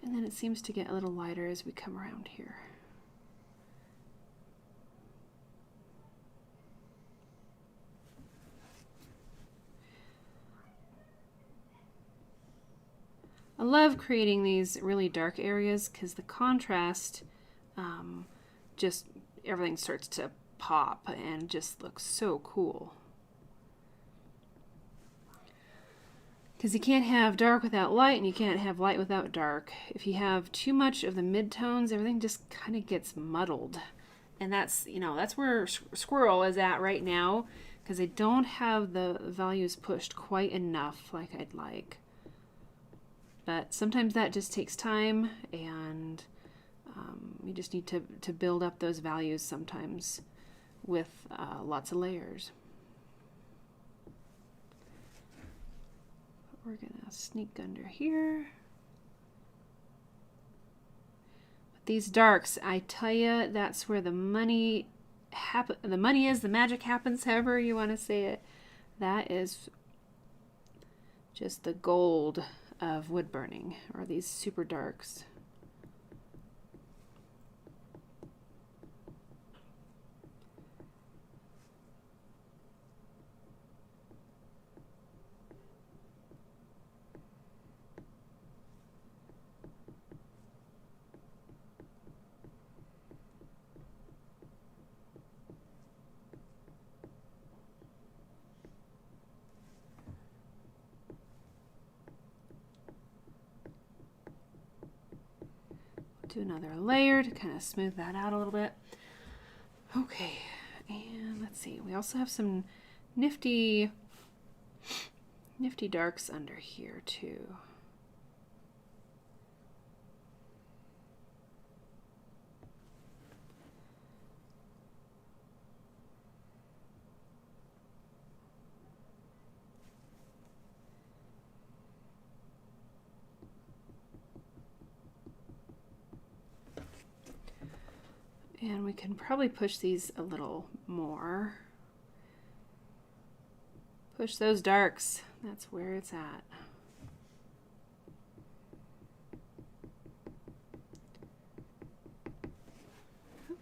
And then it seems to get a little lighter as we come around here. I love creating these really dark areas because the contrast, just everything starts to pop and just looks so cool. Because you can't have dark without light, and you can't have light without dark. If you have too much of the midtones, everything just kind of gets muddled. And that's, that's where Squirrel is at right now, because I don't have the values pushed quite enough like I'd like. But sometimes that just takes time, and you just need to build up those values sometimes with lots of layers. We're gonna sneak under here. But these darks, I tell you, that's where the money is, the magic happens, however you want to say it. That is just the gold of wood burning, or these super darks. Do another layer to kind of smooth that out a little bit. Okay, and let's see. We also have some nifty darks under here too. And we can probably push these a little more. Push those darks. That's where it's at.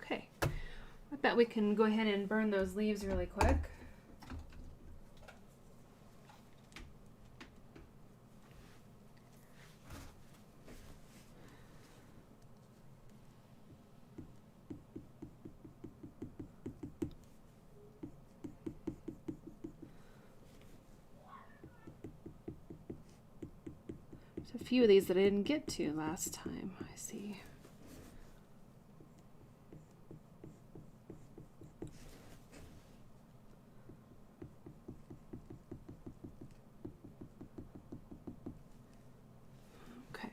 Okay. I bet we can go ahead and burn those leaves really quick. A few of these that I didn't get to last time, I see. Okay.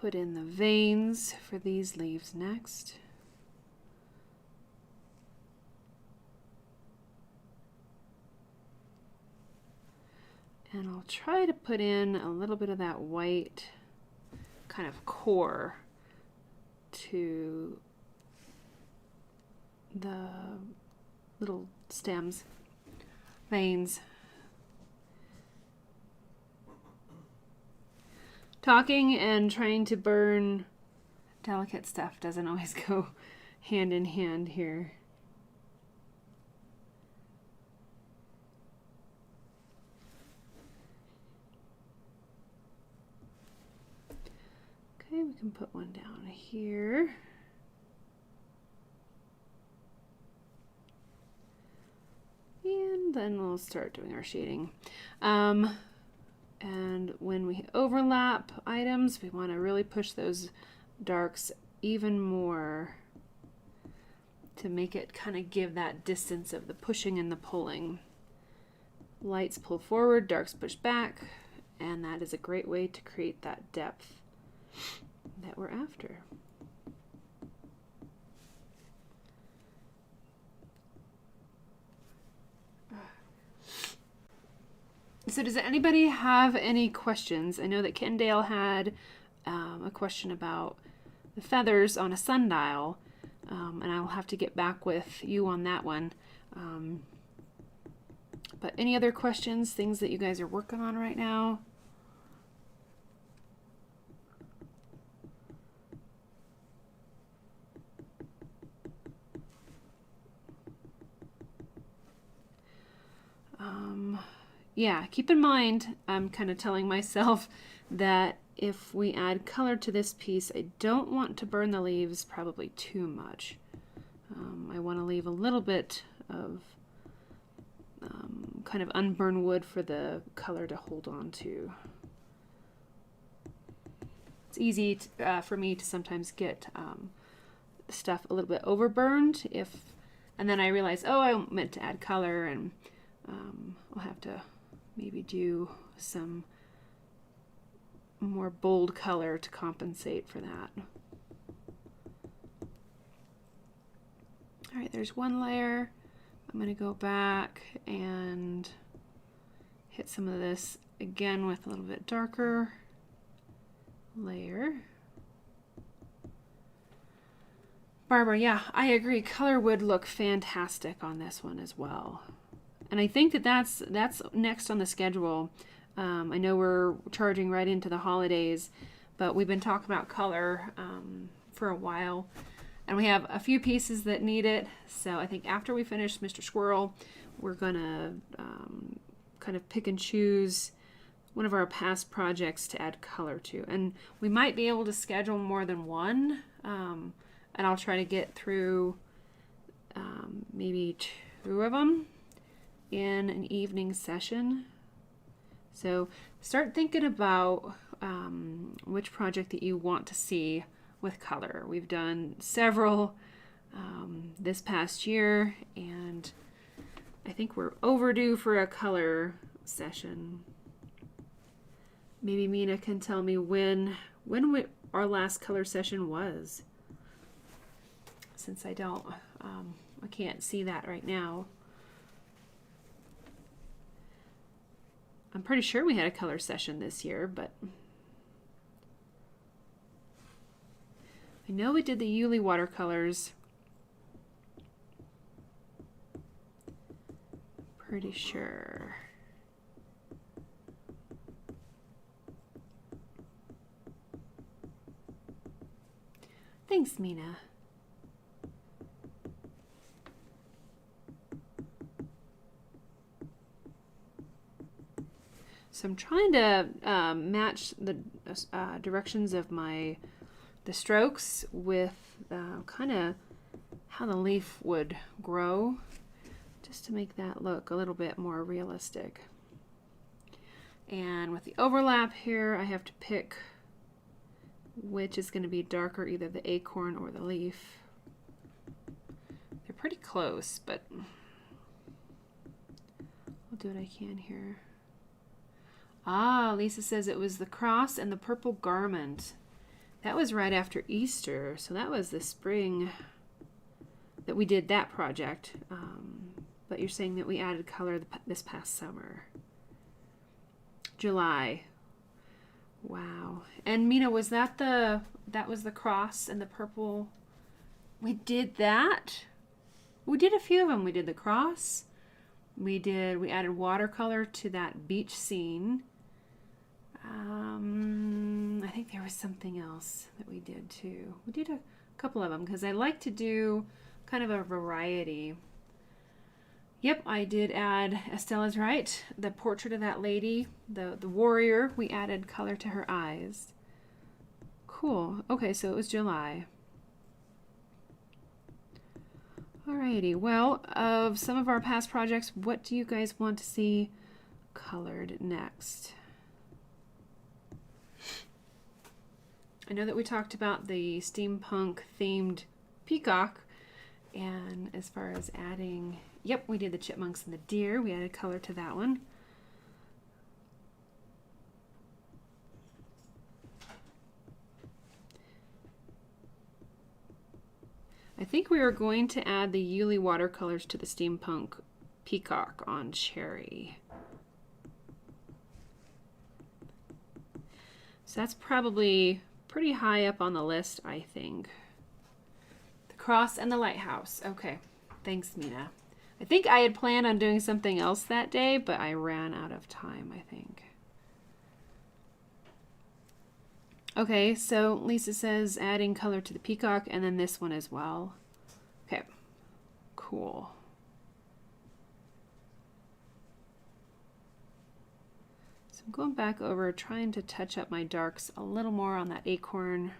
Put in the veins for these leaves next. And I'll try to put in a little bit of that white kind of core to the little stems, veins. Talking and trying to burn delicate stuff doesn't always go hand in hand here. Okay, we can put one down here. And then we'll start doing our shading. And when we overlap items, we want to really push those darks even more. to make it kind of give that distance of the pushing and the pulling. Lights pull forward, darks push back, and that is a great way to create that depth that we're after. So does anybody have any questions? I know that Kendale had a question about the feathers on a sundial, and I'll have to get back with you on that one. But any other questions, things that you guys are working on right now? Yeah, keep in mind, I'm kind of telling myself that if we add color to this piece, I don't want to burn the leaves probably too much. I want to leave a little bit of kind of unburned wood for the color to hold on to. It's easy for me to sometimes get stuff a little bit overburned and then I realize, oh, I meant to add color, and I'll have to maybe do some more bold color to compensate for that. All right, there's one layer. I'm going to go back and hit some of this again with a little bit darker layer. Barbara, yeah, I agree. Color would look fantastic on this one as well. And I think that that's next on the schedule. I know we're charging right into the holidays, but we've been talking about color for a while. And we have a few pieces that need it. So I think after we finish Mr. Squirrel, we're going to kind of pick and choose one of our past projects to add color to. And we might be able to schedule more than one. And I'll try to get through maybe 2 of them in an evening session. So start thinking about which project that you want to see with color. We've done several this past year, and I think we're overdue for a color session. Maybe Mina can tell me when our last color session was, since I can't see that right now. I'm pretty sure we had a color session this year, but I know we did the Yuli watercolors. Pretty sure. Thanks, Mina. So I'm trying to match the directions of the strokes with kind of how the leaf would grow, just to make that look a little bit more realistic. And with the overlap here, I have to pick which is going to be darker, either the acorn or the leaf. They're pretty close, but I'll do what I can here. Ah, Lisa says it was the cross and the purple garment. That was right after Easter, so that was the spring that we did that project. But you're saying that we added color this past summer. July. Wow. And Mina, was that was the cross and the purple? We did that? We did a few of them. We did the cross. We added watercolor to that beach scene. I think there was something else that we did too. We did a couple of them because I like to do kind of a variety. Yep, I did add, Estella's right, the portrait of that lady, the warrior. We added color to her eyes. Cool. Okay, so it was July. Alrighty, well, of some of our past projects, what do you guys want to see colored next? I know that we talked about the steampunk themed peacock, And as far as adding, yep, we did the chipmunks and the deer. We added color to that one. I think we are going to add the Yuli watercolors to the steampunk peacock on cherry. So that's probably pretty high up on the list, I think. The cross and the lighthouse. Okay, thanks, Mina. I think I had planned on doing something else that day, but I ran out of time, I think. Okay, so Lisa says adding color to the peacock and then this one as well. Okay, cool. So I'm going back over, trying to touch up my darks a little more on that acorn.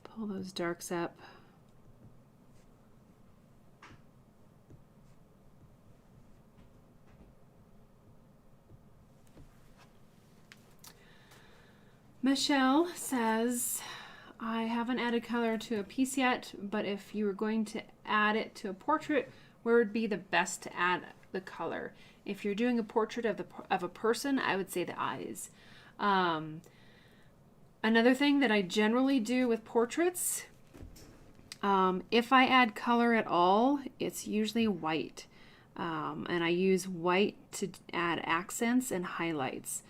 Pull those darks up. Michelle says, I haven't added color to a piece yet, but if you were going to add it to a portrait, where would be the best to add the color? If you're doing a portrait of a person, I would say the eyes. Another thing that I generally do with portraits, if I add color at all, it's usually white. And I use white to add accents and highlights.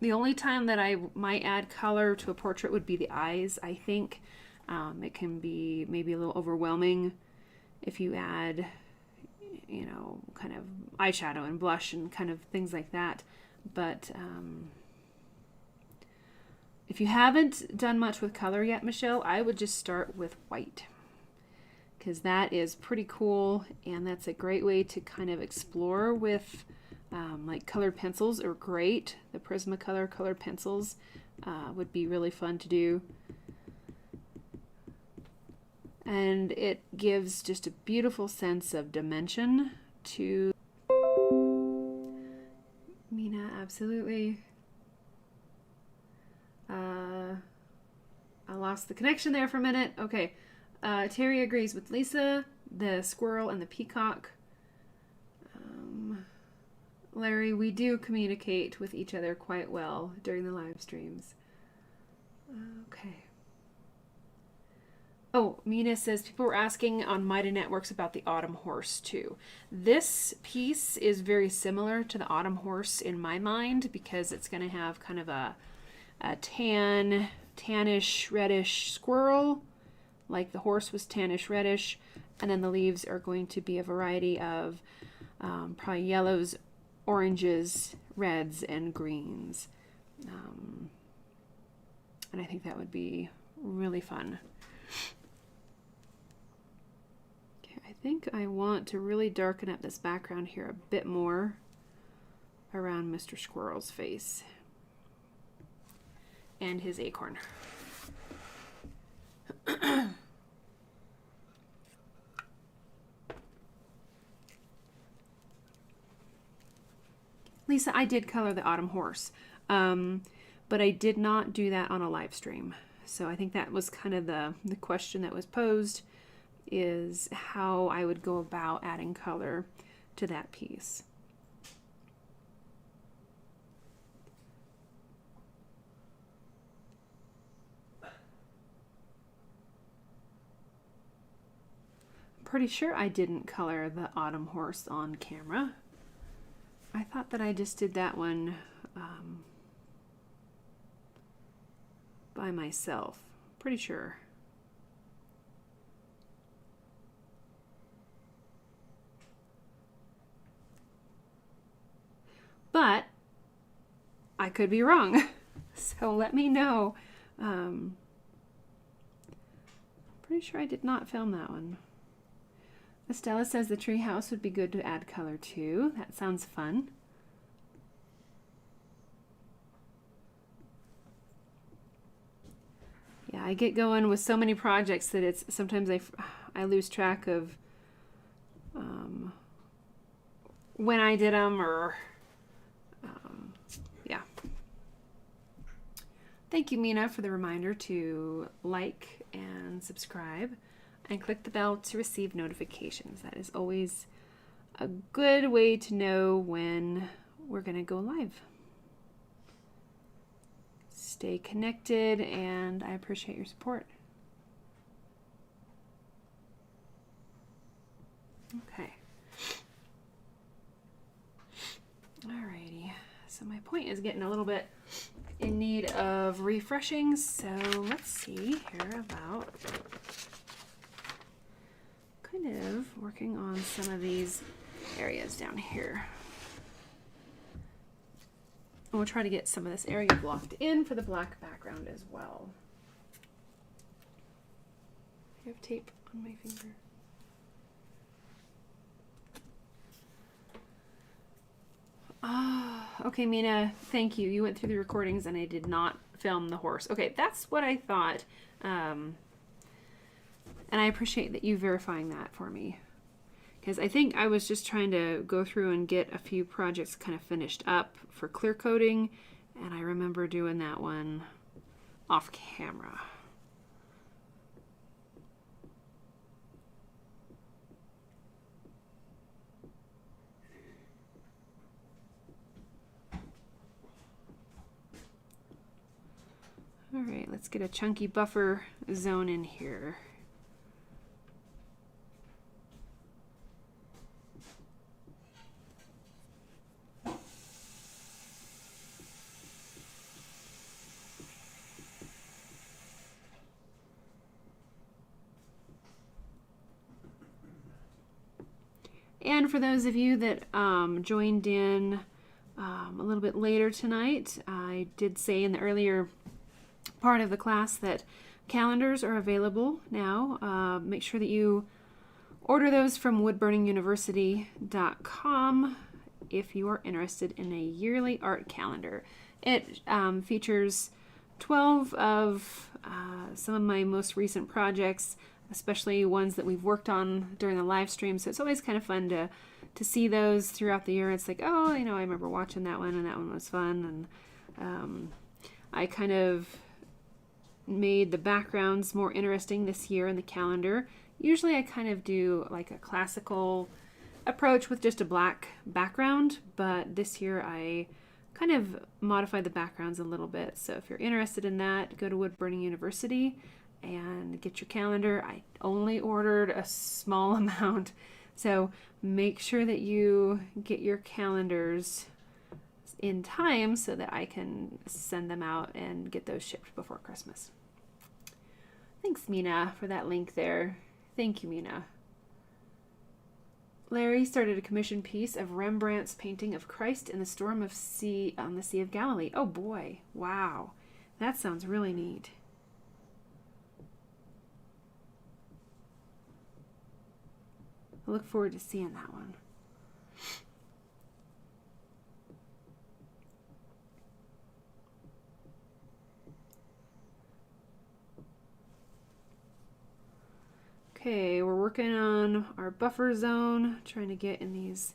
The only time that I might add color to a portrait would be the eyes, I think. It can be maybe a little overwhelming if you add, you know, kind of eyeshadow and blush and kind of things like that. But if you haven't done much with color yet, Michelle, I would just start with white, because that is pretty cool, and that's a great way to kind of explore with like colored pencils are great. The Prismacolor colored pencils would be really fun to do. And it gives just a beautiful sense of dimension to Mina, absolutely. I lost the connection there for a minute. Okay. Terry agrees with Lisa, the squirrel and the peacock. Larry, we do communicate with each other quite well during the live streams. Okay. Oh, Mina says people were asking on Mighty Networks about the autumn horse too. This piece is very similar to the autumn horse in my mind, because it's going to have kind of a tannish, reddish squirrel, like the horse was tannish, reddish, and then the leaves are going to be a variety of probably yellows, oranges, reds, and greens. And I think that would be really fun. Okay, I think I want to really darken up this background here a bit more around Mr. Squirrel's face and his acorn. Lisa, I did color the autumn horse, but I did not do that on a live stream. So I think that was kind of the question that was posed, is how I would go about adding color to that piece. Pretty sure I didn't color the autumn horse on camera. I thought that I just did that one by myself. Pretty sure. But I could be wrong. So let me know. Pretty sure I did not film that one. Estella says the tree house would be good to add color to. That sounds fun. Yeah, I get going with so many projects that it's sometimes I lose track of when I did them, or Thank you, Mina, for the reminder to like and subscribe and click the bell to receive notifications. That is always a good way to know when we're going to go live. Stay connected, and I appreciate your support. Okay. Alrighty. So my point is getting a little bit in need of refreshing, so let's see here about kind of working on some of these areas down here. And we'll try to get some of this area blocked in for the black background as well. I have tape on my finger. Okay, Mina, thank you. You went through the recordings and I did not film the horse. Okay, that's what I thought. And I appreciate that you verifying that for me. Because I think I was just trying to go through and get a few projects kind of finished up for clear coating. And I remember doing that one off camera. All right, let's get a chunky buffer zone in here. And for those of you that joined in a little bit later tonight, I did say in the earlier part of the class that calendars are available now. Make sure that you order those from woodburninguniversity.com if you are interested in a yearly art calendar. It features 12 of some of my most recent projects, especially ones that we've worked on during the live stream. So it's always kind of fun to see those throughout the year. It's like, oh, you know, I remember watching that one and that one was fun. And I kind of made the backgrounds more interesting this year in the calendar. Usually I kind of do like a classical approach with just a black background, but this year I kind of modified the backgrounds a little bit. So if you're interested in that, go to Wood Burning University and get your calendar. I only ordered a small amount, so make sure that you get your calendars in time so that I can send them out and get those shipped before Christmas. Thanks, Mina, for that link there. Thank you, Mina. Larry started a commission piece of Rembrandt's painting of Christ in the storm of sea on the Sea of Galilee. Oh boy, wow. That sounds really neat. I look forward to seeing that one. Okay, we're working on our buffer zone, trying to get in these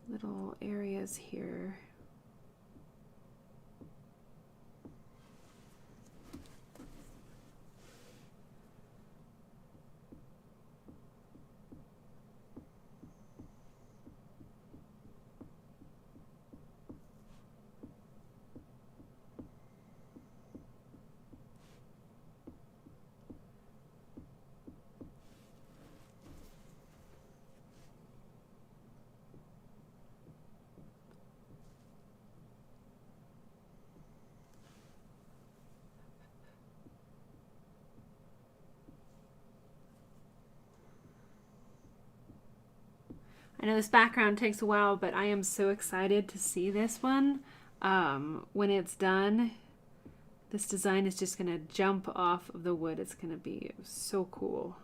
little areas here. I know this background takes a while, but I am so excited to see this one. When it's done, this design is just going to jump off of the wood. It's going to be so cool.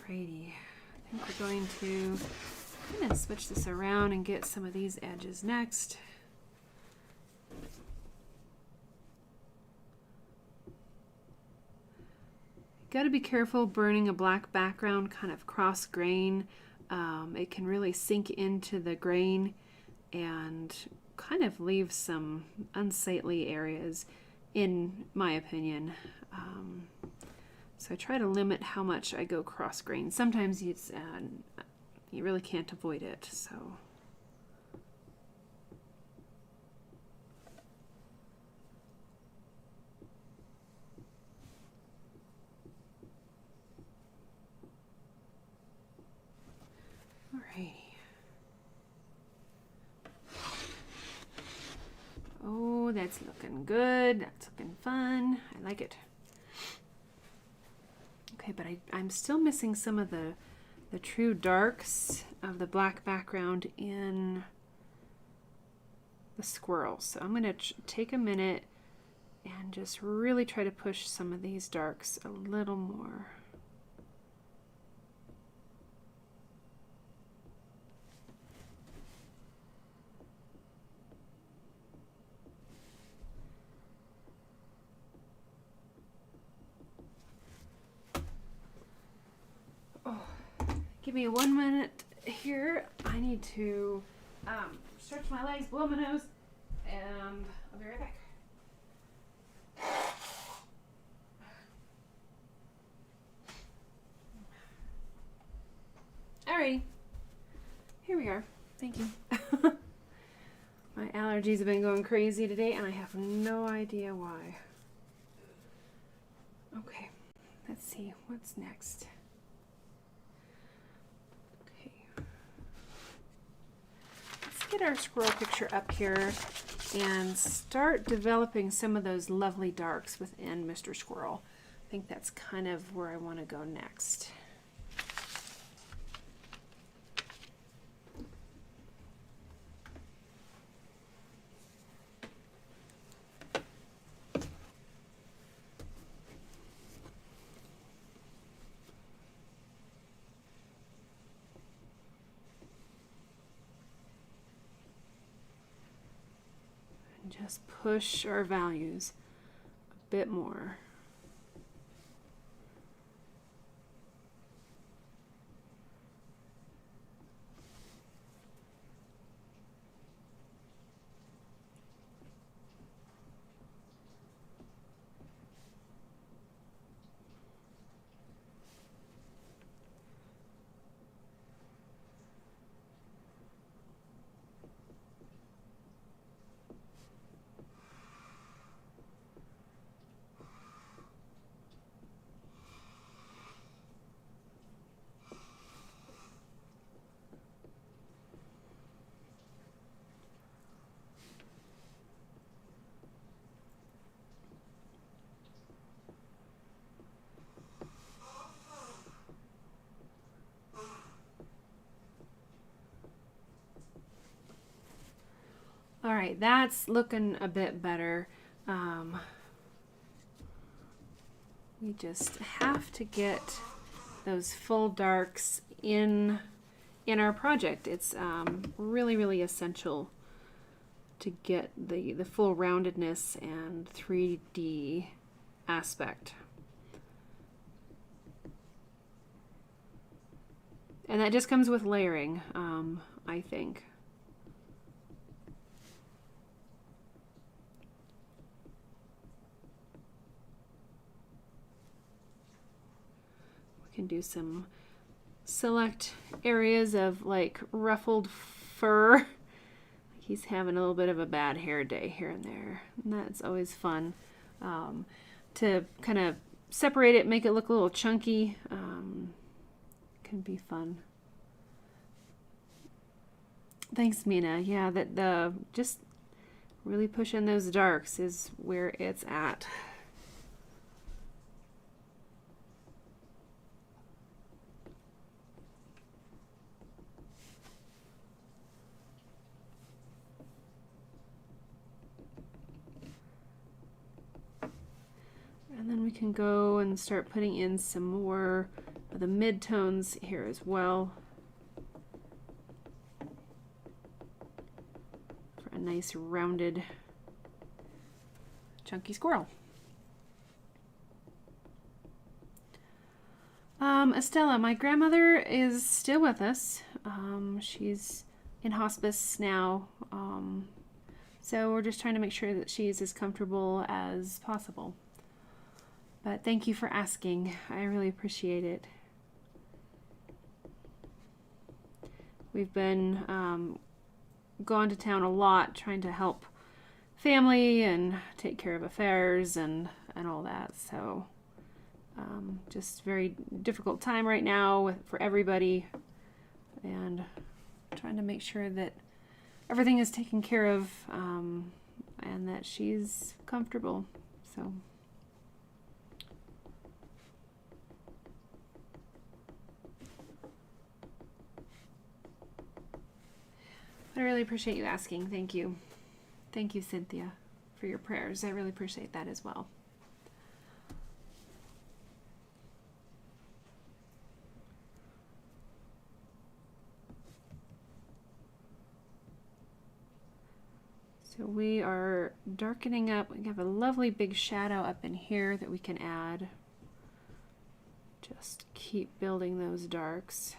Alrighty, I think we're going to kind of switch this around and get some of these edges next. Got to be careful burning a black background kind of cross grain. It can really sink into the grain and kind of leave some unsightly areas, in my opinion. So I try to limit how much I go cross grain. Sometimes it's, you really can't avoid it. So. Alrighty. Oh, that's looking good. That's looking fun. I like it. Okay, but I'm still missing some of the true darks of the black background in the squirrels. So I'm going to take a minute and just really try to push some of these darks a little more. Give me 1 minute here. I need to stretch my legs, blow my nose, and I'll be right back. Alrighty, here we are. Thank you. My allergies have been going crazy today, and I have no idea why. Okay, let's see what's next. Get our squirrel picture up here and start developing some of those lovely darks within Mr. Squirrel. I think that's kind of where I want to go next. Just push our values a bit more. All right, that's looking a bit better. We just have to get those full darks in our project. It's really essential to get the full roundedness and 3D aspect. And that just comes with layering, I think. Can do some select areas of like ruffled fur. He's having a little bit of a bad hair day here and there, and that's always fun to kind of separate it, make it look a little chunky. Can be fun. Thanks, Mina. Yeah, that the just really pushing those darks is where it's at. And then we can go and start putting in some more the mid-tones here as well for a nice rounded chunky squirrel. Estella, my grandmother is still with us. She's in hospice now, so we're just trying to make sure that she's as comfortable as possible. But thank you for asking. I really appreciate it. We've been gone to town a lot trying to help family and take care of affairs and all that. So just very difficult time right now for everybody, and trying to make sure that everything is taken care of and that she's comfortable. So I really appreciate you asking. Thank you. Thank you, Cynthia, for your prayers. I really appreciate that as well. So we are darkening up. We have a lovely big shadow up in here that we can add. Just keep building those darks.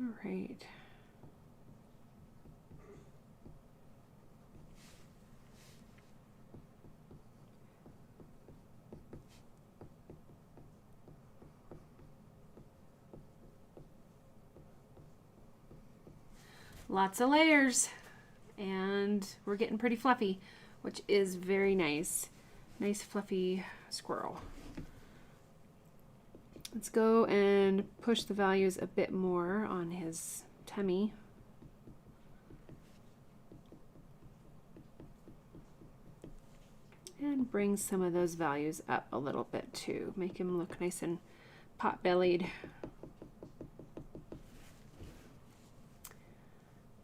All right. Lots of layers, and we're getting pretty fluffy, which is very nice. Nice fluffy squirrel. Let's go and push the values a bit more on his tummy. And bring some of those values up a little bit too. Make him look nice and pot-bellied.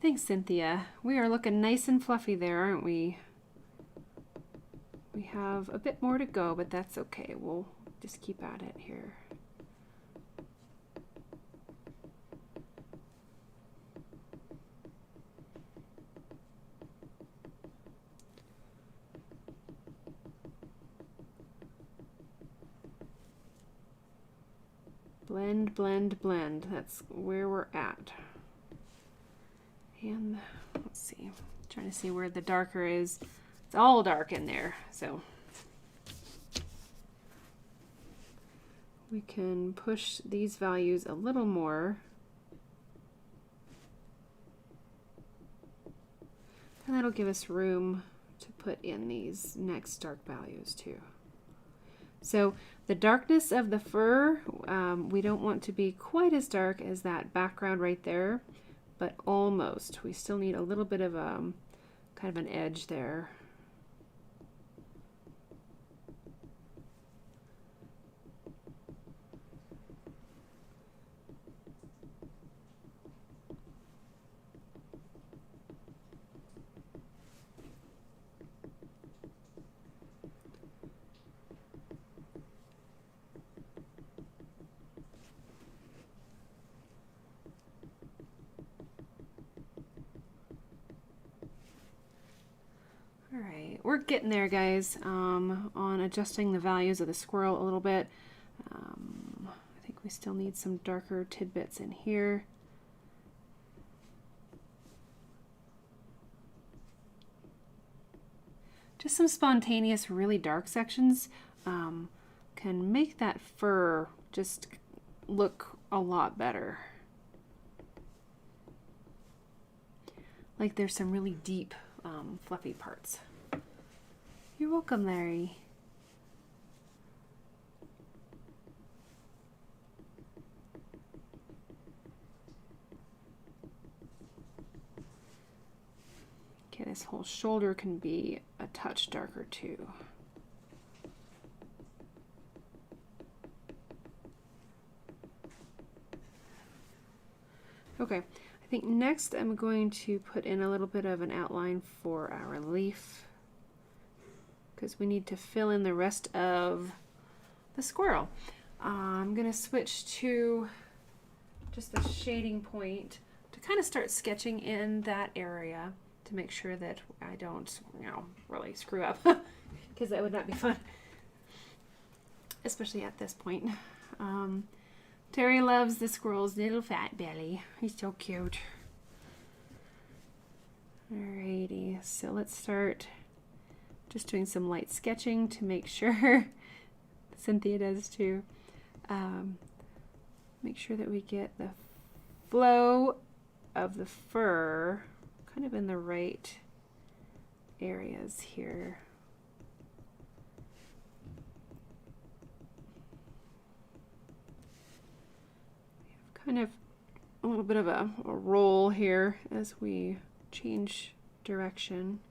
Thanks, Cynthia. We are looking nice and fluffy there, aren't we? We have a bit more to go, but that's okay. We'll just keep at it here. Blend, blend, blend. That's where we're at. And let's see, trying to see where the darker is. It's all dark in there, so we can push these values a little more. And that'll give us room to put in these next dark values too. So the darkness of the fur, we don't want to be quite as dark as that background right there, but almost. We still need a little bit of kind of an edge there. We're getting there, guys, on adjusting the values of the squirrel a little bit. I think we still need some darker tidbits in here. Just some spontaneous, really dark sections can make that fur just look a lot better. Like there's some really deep, fluffy parts. You're welcome, Larry. Okay, this whole shoulder can be a touch darker too. Okay, I think next I'm going to put in a little bit of an outline for our leaf, because we need to fill in the rest of the squirrel. I'm going to switch to just the shading point to kind of start sketching in that area to make sure that I don't, really screw up, because that would not be fun, especially at this point. Terry loves the squirrel's little fat belly. He's so cute. Alrighty, so let's start just doing some light sketching to make sure, Cynthia does too, make sure that we get the flow of the fur kind of in the right areas here. Kind of a little bit of a roll here as we change direction.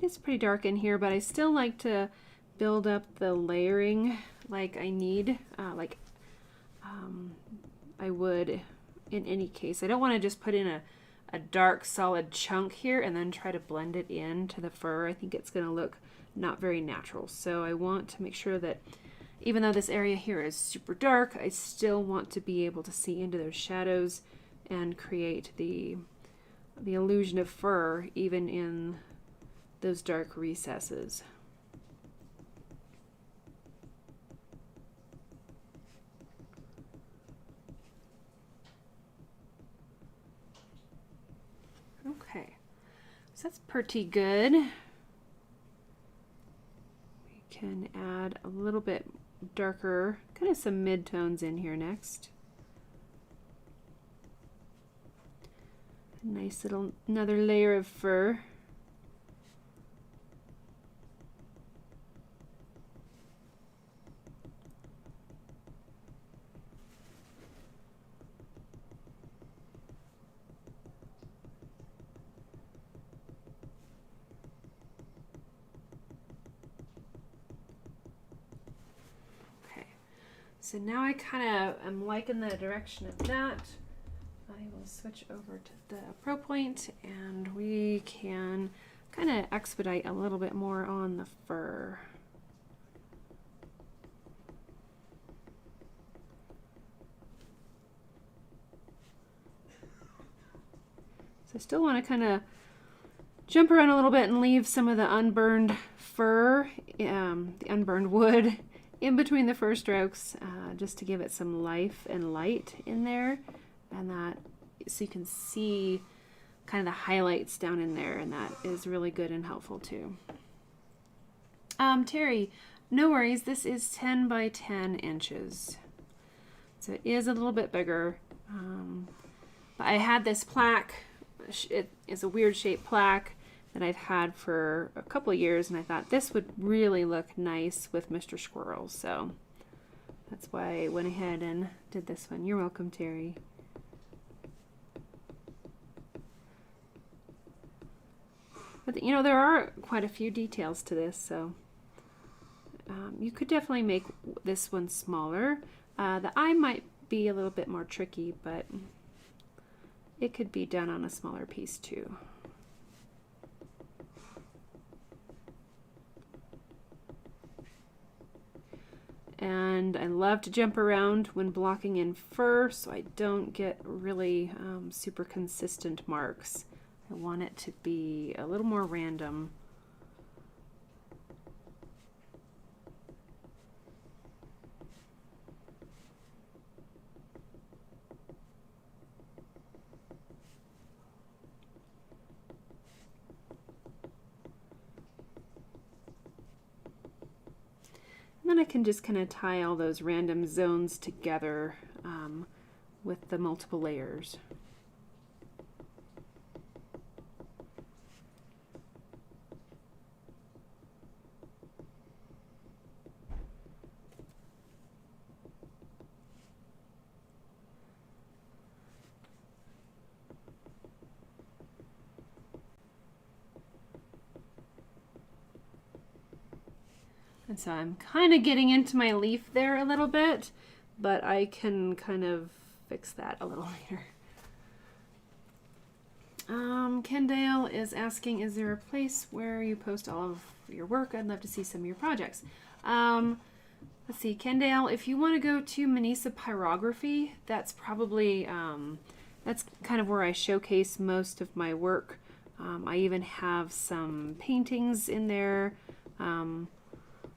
It's pretty dark in here, but I still like to build up the layering like I need, I would in any case. I don't want to just put in a dark solid chunk here and then try to blend it into the fur. I think it's going to look not very natural. So I want to make sure that even though this area here is super dark, I still want to be able to see into those shadows and create the illusion of fur even in those dark recesses. Okay, so that's pretty good. We can add a little bit darker, kind of some mid-tones in here next. A nice little, another layer of fur. So now I kind of am liking the direction of that. I will switch over to the Pro Point and we can kind of expedite a little bit more on the fur. So I still want to kind of jump around a little bit and leave some of the unburned fur, the unburned wood in between the fur strokes, just to give it some life and light in there, and that so you can see kind of the highlights down in there, and that is really good and helpful too. Terry, no worries, this is 10 by 10 inches, so it is a little bit bigger, but I had this plaque. It is a weird shaped plaque that I've had for a couple of years, and I thought this would really look nice with Mr. Squirrel, so that's why I went ahead and did this one. You're welcome, Terry. But you know, there are quite a few details to this, so you could definitely make this one smaller. The eye might be a little bit more tricky, but it could be done on a smaller piece too. And I love to jump around when blocking in fur so I don't get really super consistent marks. I want it to be a little more random. And then I can just kind of tie all those random zones together with with the multiple layers. And so I'm kind of getting into my leaf there a little bit, but I can kind of fix that a little later. Kendale is asking, is there a place where you post all of your work? I'd love to see some of your projects. Let's see, Kendale, if you want to go to Minisa Pyrography, that's probably, that's kind of where I showcase most of my work. I even have some paintings in there.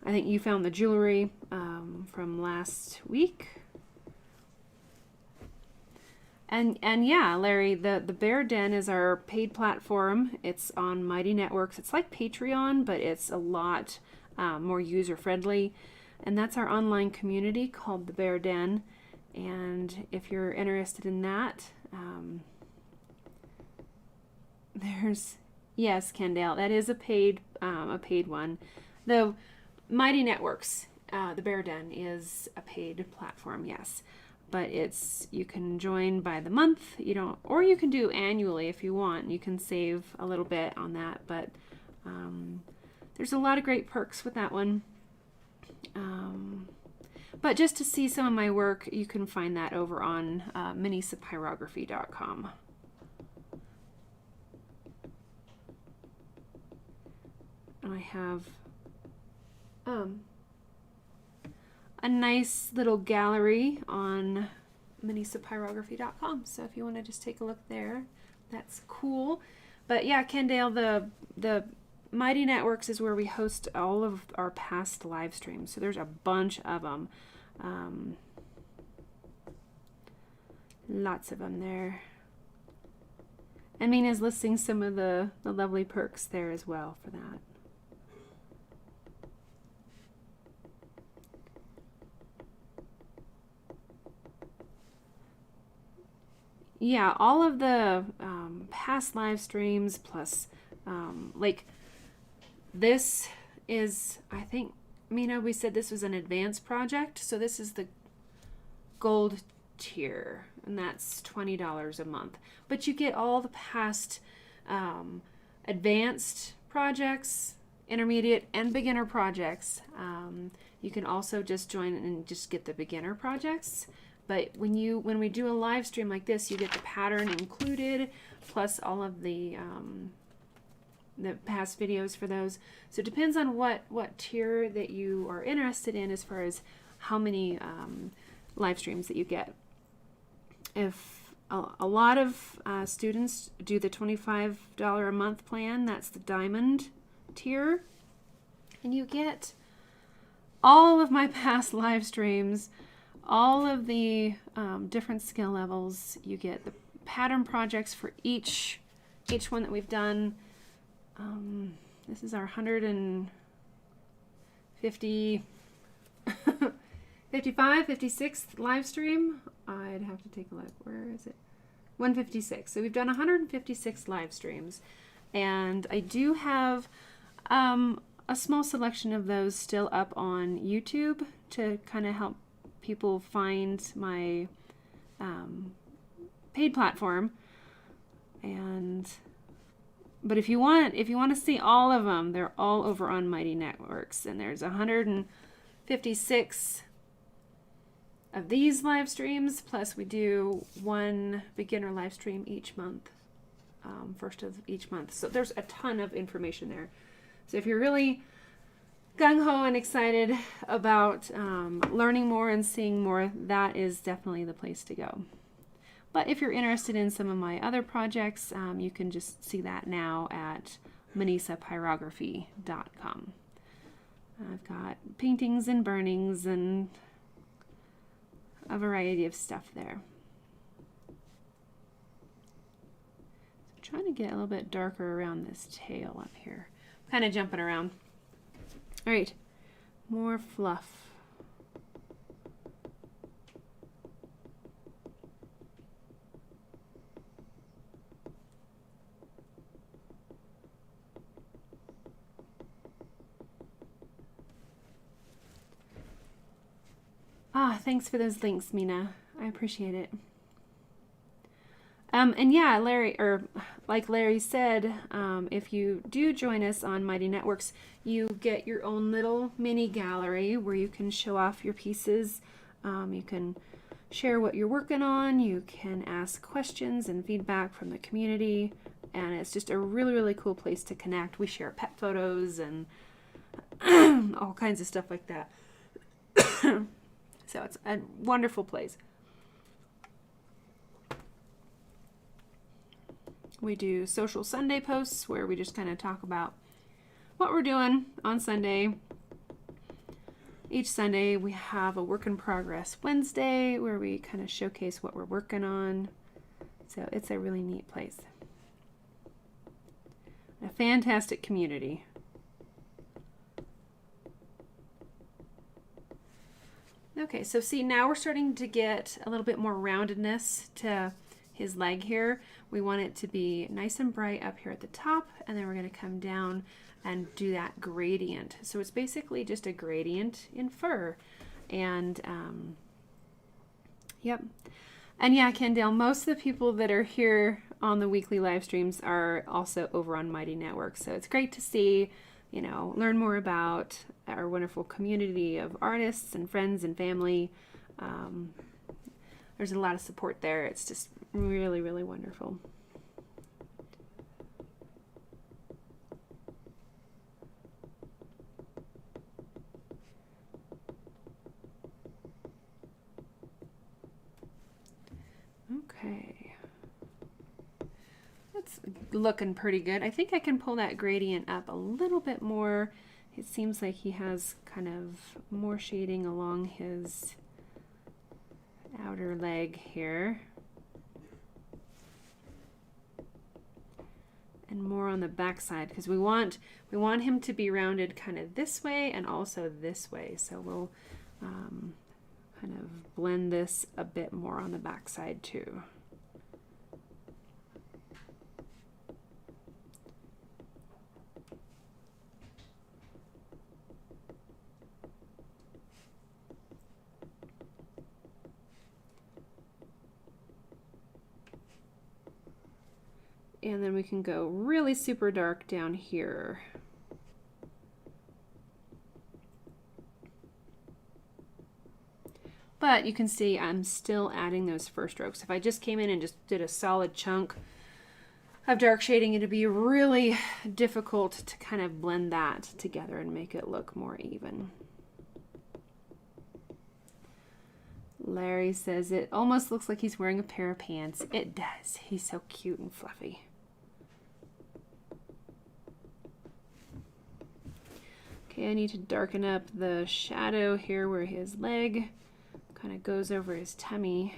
I think you found the jewelry from last week. And yeah, Larry, the Bear Den is our paid platform. It's on Mighty Networks. It's like Patreon, but it's a lot more user-friendly. And that's our online community called the Bear Den. And if you're interested in that, yes, Kendall, that is a paid one. Though Mighty Networks, the Bear Den is a paid platform, yes. But you can join by the month, or you can do annually if you want. You can save a little bit on that, but there's a lot of great perks with that one. But just to see some of my work, you can find that over on minisapyrography.com. And I have a nice little gallery on minisapyrography.com. So if you want to just take a look there, that's cool. But yeah, Kendale, the Mighty Networks is where we host all of our past live streams. So there's a bunch of them. Lots of them there. And Mina's listing some of the lovely perks there as well for that. Yeah, all of the past live streams plus like this is, I think, Mina, we said this was an advanced project, so this is the gold tier, and that's $20 a month. But you get all the past advanced projects, intermediate and beginner projects. You can also just join and just get the beginner projects. But when we do a live stream like this, you get the pattern included, plus all of the past videos for those. So it depends on what tier that you are interested in as far as how many live streams that you get. If a lot of students do the $25 a month plan, that's the diamond tier, and you get all of my past live streams, all of the different skill levels. You get the pattern projects for each one that we've done. This is our 150, 55, 56th live stream. I'd have to take a look. Where is it? 156. So we've done 156 live streams. And I do have a small selection of those still up on YouTube to kind of help people find my paid platform. But if you want to see all of them, they're all over on Mighty Networks, and there's 156 of these live streams, plus we do one beginner live stream each month, first of each month. So there's a ton of information there. So if you're really gung-ho and excited about learning more and seeing more, that is definitely the place to go. But if you're interested in some of my other projects, you can just see that now at minisapyrography.com. I've got paintings and burnings and a variety of stuff there. So trying to get a little bit darker around this tail up here. Kind of jumping around. All right, more fluff. Ah, thanks for those links, Mina. I appreciate it. And yeah, like Larry said, if you do join us on Mighty Networks, you get your own little mini gallery where you can show off your pieces. You can share what you're working on. You can ask questions and feedback from the community. And it's just a really, really cool place to connect. We share pet photos and all kinds of stuff like that. So it's a wonderful place. We do social Sunday posts where we just kind of talk about what we're doing on Sunday. Each Sunday we have a work in progress Wednesday where we kind of showcase what we're working on. So it's a really neat place. A fantastic community. Okay, so see, now we're starting to get a little bit more roundedness to his leg here. We want it to be nice and bright up here at the top, and then we're going to come down and do that gradient. So it's basically just a gradient in fur. And yep. And yeah, Kendall, most of the people that are here on the weekly live streams are also over on Mighty Network. So it's great to see, you know, learn more about our wonderful community of artists and friends and family. There's a lot of support there. It's just really, really wonderful. Okay. That's looking pretty good. I think I can pull that gradient up a little bit more. It seems like he has kind of more shading along his outer leg here. And more on the back side because we want him to be rounded kind of this way and also this way. So we'll kind of blend this a bit more on the back side too. And then we can go really super dark down here. But you can see I'm still adding those first strokes. If I just came in and just did a solid chunk of dark shading, it'd be really difficult to kind of blend that together and make it look more even. Larry says it almost looks like he's wearing a pair of pants. It does. He's so cute and fluffy. Okay, I need to darken up the shadow here where his leg kind of goes over his tummy.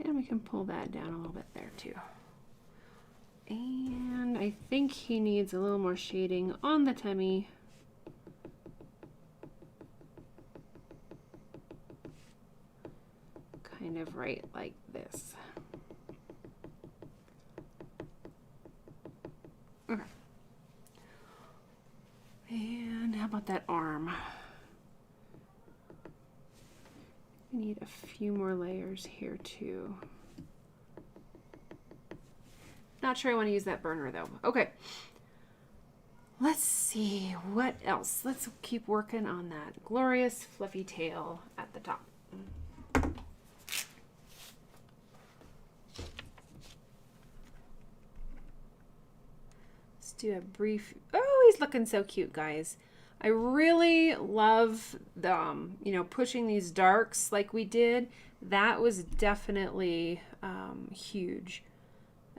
And we can pull that down a little bit there too. And I think he needs a little more shading on the tummy. Kind of right like this. Okay. And how about that arm? We need a few more layers here too. Not sure I want to use that burner though. Okay. Let's see what else. Let's keep working on that glorious fluffy tail at the top. Let's do a brief. Oh, he's looking so cute, guys. I really love the, pushing these darks like we did. That was definitely huge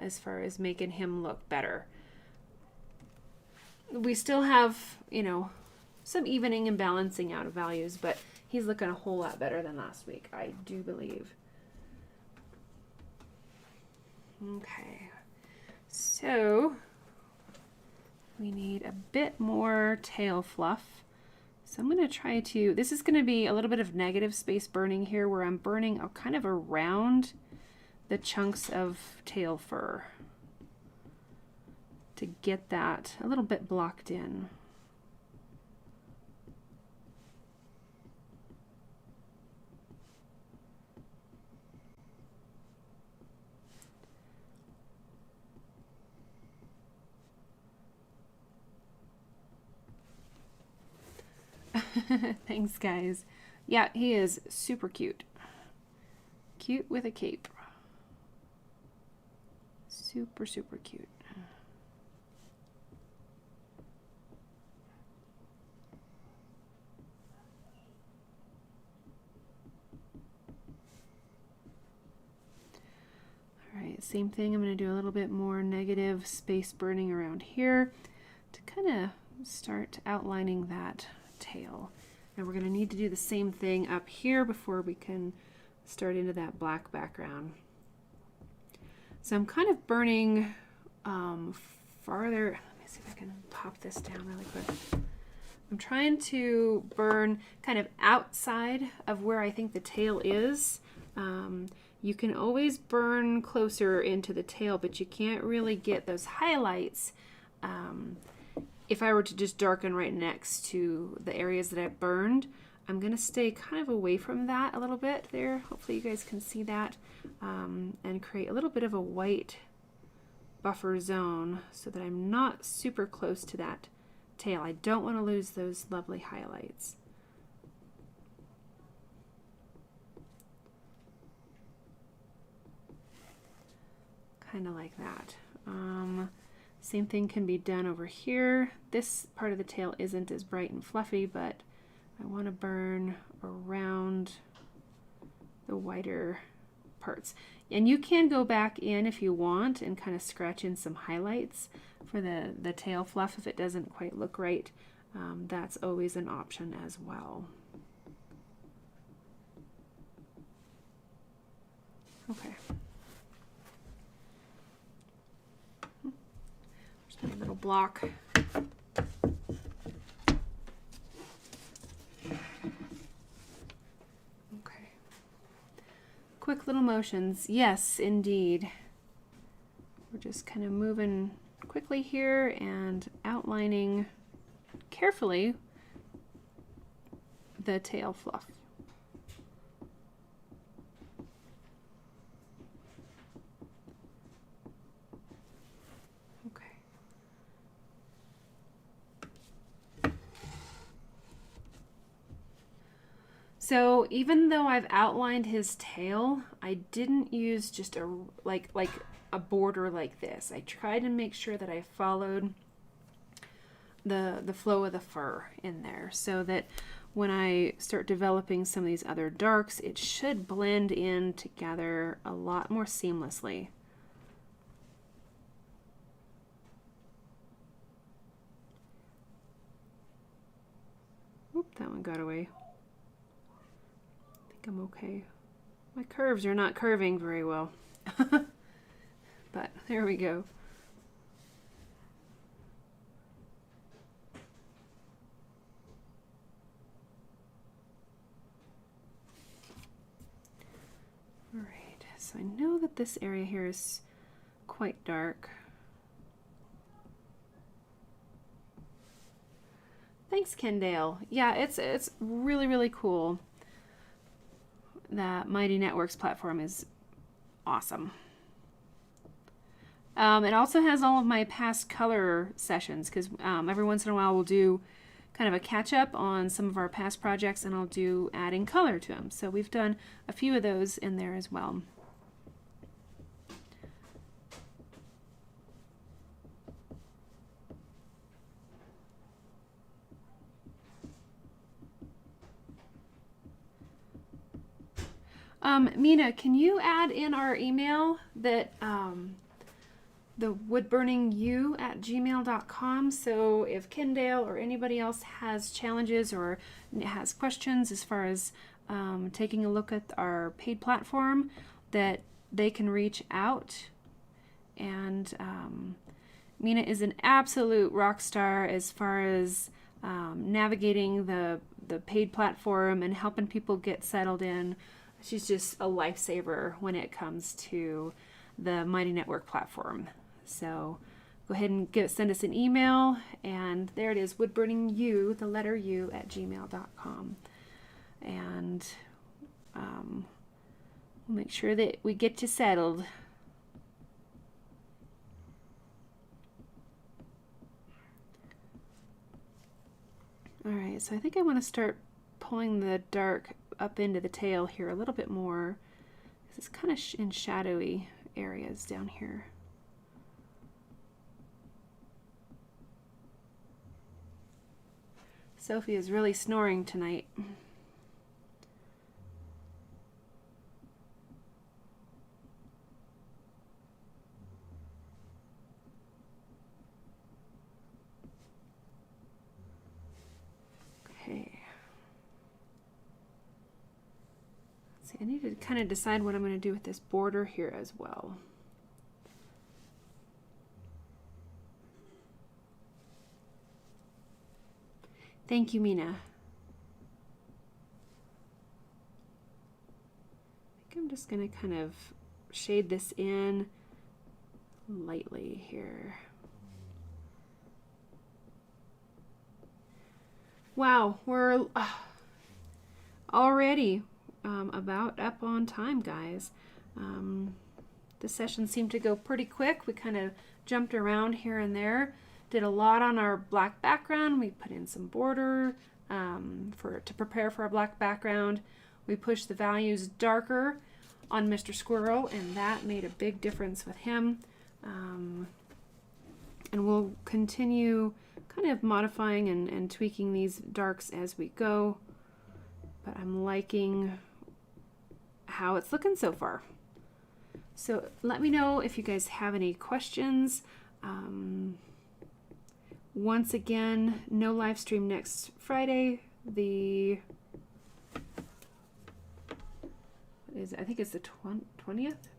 as far as making him look better. We still have, some evening and balancing out of values, but he's looking a whole lot better than last week, I do believe. Okay, so we need a bit more tail fluff. So I'm going to try to, this is going to be a little bit of negative space burning here where I'm burning kind of around the chunks of tail fur to get that a little bit blocked in. Thanks, guys. Yeah, he is super cute. Cute with a cape. Super, super cute. All right, same thing. I'm going to do a little bit more negative space burning around here to kind of start outlining that tail. And we're going to need to do the same thing up here before we can start into that black background. So I'm kind of burning farther. Let me see if I can pop this down really quick. I'm trying to burn kind of outside of where I think the tail is. You can always burn closer into the tail, but you can't really get those highlights if I were to just darken right next to the areas that I've burned. I'm going to stay kind of away from that a little bit there. Hopefully you guys can see that, and create a little bit of a white buffer zone so that I'm not super close to that tail. I don't want to lose those lovely highlights. Kind of like that. Same thing can be done over here. This part of the tail isn't as bright and fluffy, but I want to burn around the whiter parts. And you can go back in if you want and kind of scratch in some highlights for the tail fluff if it doesn't quite look right. That's always an option as well. Okay. Just a little block. Quick little motions. Yes, indeed. We're just kind of moving quickly here and outlining carefully the tail fluff. Okay. So even though I've outlined his tail, I didn't use just a like a border like this. I tried to make sure that I followed the flow of the fur in there so that when I start developing some of these other darks, it should blend in together a lot more seamlessly. Oop, that one got away. I'm okay. My curves are not curving very well. But there we go. All right, so I know that this area here is quite dark. Thanks, Kendale. Yeah, it's really, really cool. The Mighty Networks platform is awesome. It also has all of my past color sessions because every once in a while we'll do kind of a catch-up on some of our past projects and I'll do adding color to them. So we've done a few of those in there as well. Mina, can you add in our email that the woodburningyou@gmail.com, so if Kendale or anybody else has challenges or has questions as far as taking a look at our paid platform, that they can reach out. And Mina is an absolute rock star as far as navigating the paid platform and helping people get settled in. She's just a lifesaver when it comes to the Mighty Network platform. So go ahead and send us an email, and there it is, woodburningu, the letter U, @gmail.com. And we'll make sure that we get you settled. All right, so I think I want to start pulling the dark up into the tail here a little bit more, because it's kind of in shadowy areas down here. Sophie is really snoring tonight. Okay. See, I need to kind of decide what I'm going to do with this border here as well. Thank you, Mina. I think I'm just going to kind of shade this in lightly here. Wow, we're already about up on time, guys. The session seemed to go pretty quick. We kind of jumped around here and there. Did a lot on our black background. We put in some border to prepare for our black background. We pushed the values darker on Mr. Squirrel, and that made a big difference with him. And we'll continue kind of modifying and tweaking these darks as we go. But I'm liking how it's looking so far. So let me know if you guys have any questions. Once again, no live stream next Friday. I think it's the 20th?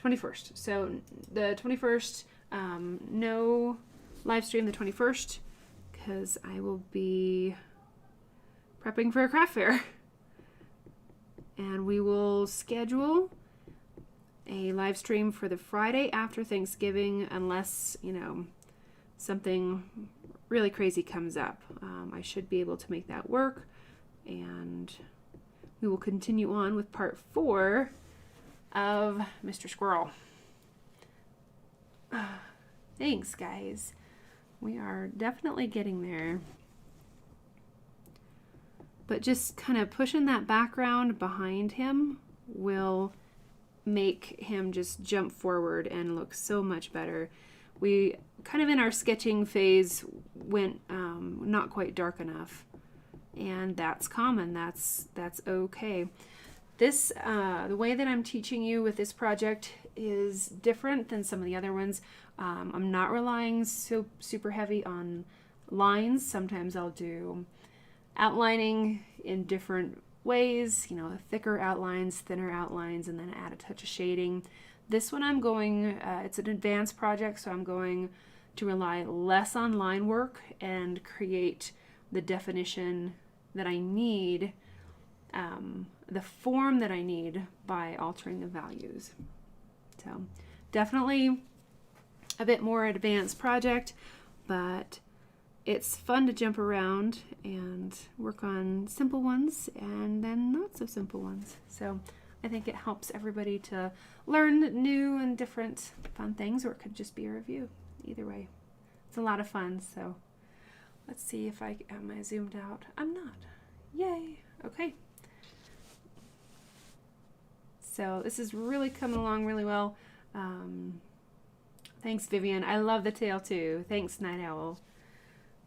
21st. So the 21st, no live stream the 21st, because I will be prepping for a craft fair. And we will schedule a live stream for the Friday after Thanksgiving, unless, something really crazy comes up. I should be able to make that work, and we will continue on with part 4 of Mr. Squirrel. Thanks, guys. We are definitely getting there. But just kind of pushing that background behind him will make him just jump forward and look so much better. We kind of in our sketching phase went not quite dark enough, and that's common. That's okay. This the way that I'm teaching you with this project is different than some of the other ones. I'm not relying so super heavy on lines. Sometimes I'll do outlining in different ways, thicker outlines, thinner outlines, and then add a touch of shading. This one I'm going, it's an advanced project, so I'm going to rely less on line work and create the definition that I need, the form that I need by altering the values. So definitely a bit more advanced project, but it's fun to jump around and work on simple ones and then not so simple ones. So I think it helps everybody to learn new and different fun things, or it could just be a review. Either way, it's a lot of fun. So let's see if am I zoomed out. I'm not. Yay. Okay. So this is really coming along really well. Thanks, Vivian. I love the tail too. Thanks, Night Owl.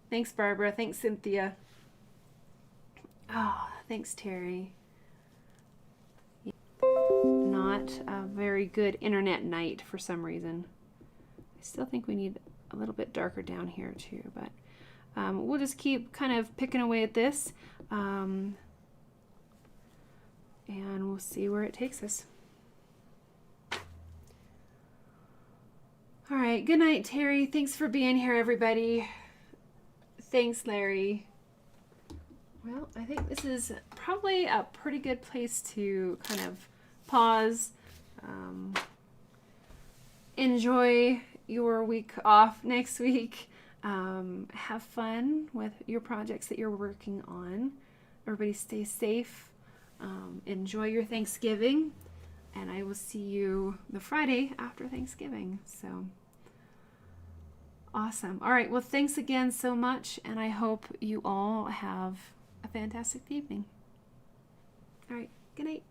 Thanks, Barbara. Thanks, Cynthia. Oh, thanks, Terry. Not a very good internet night for some reason. I still think we need a little bit darker down here too, but we'll just keep kind of picking away at this, and we'll see where it takes us. All right, good night, Terry. Thanks for being here, everybody. Thanks, Larry. Well, I think this is probably a pretty good place to kind of pause, enjoy your week off next week, have fun with your projects that you're working on. Everybody stay safe, enjoy your Thanksgiving, and I will see you the Friday after Thanksgiving. So awesome. All right, well, thanks again so much, and I hope you all have a fantastic evening. All right, good night.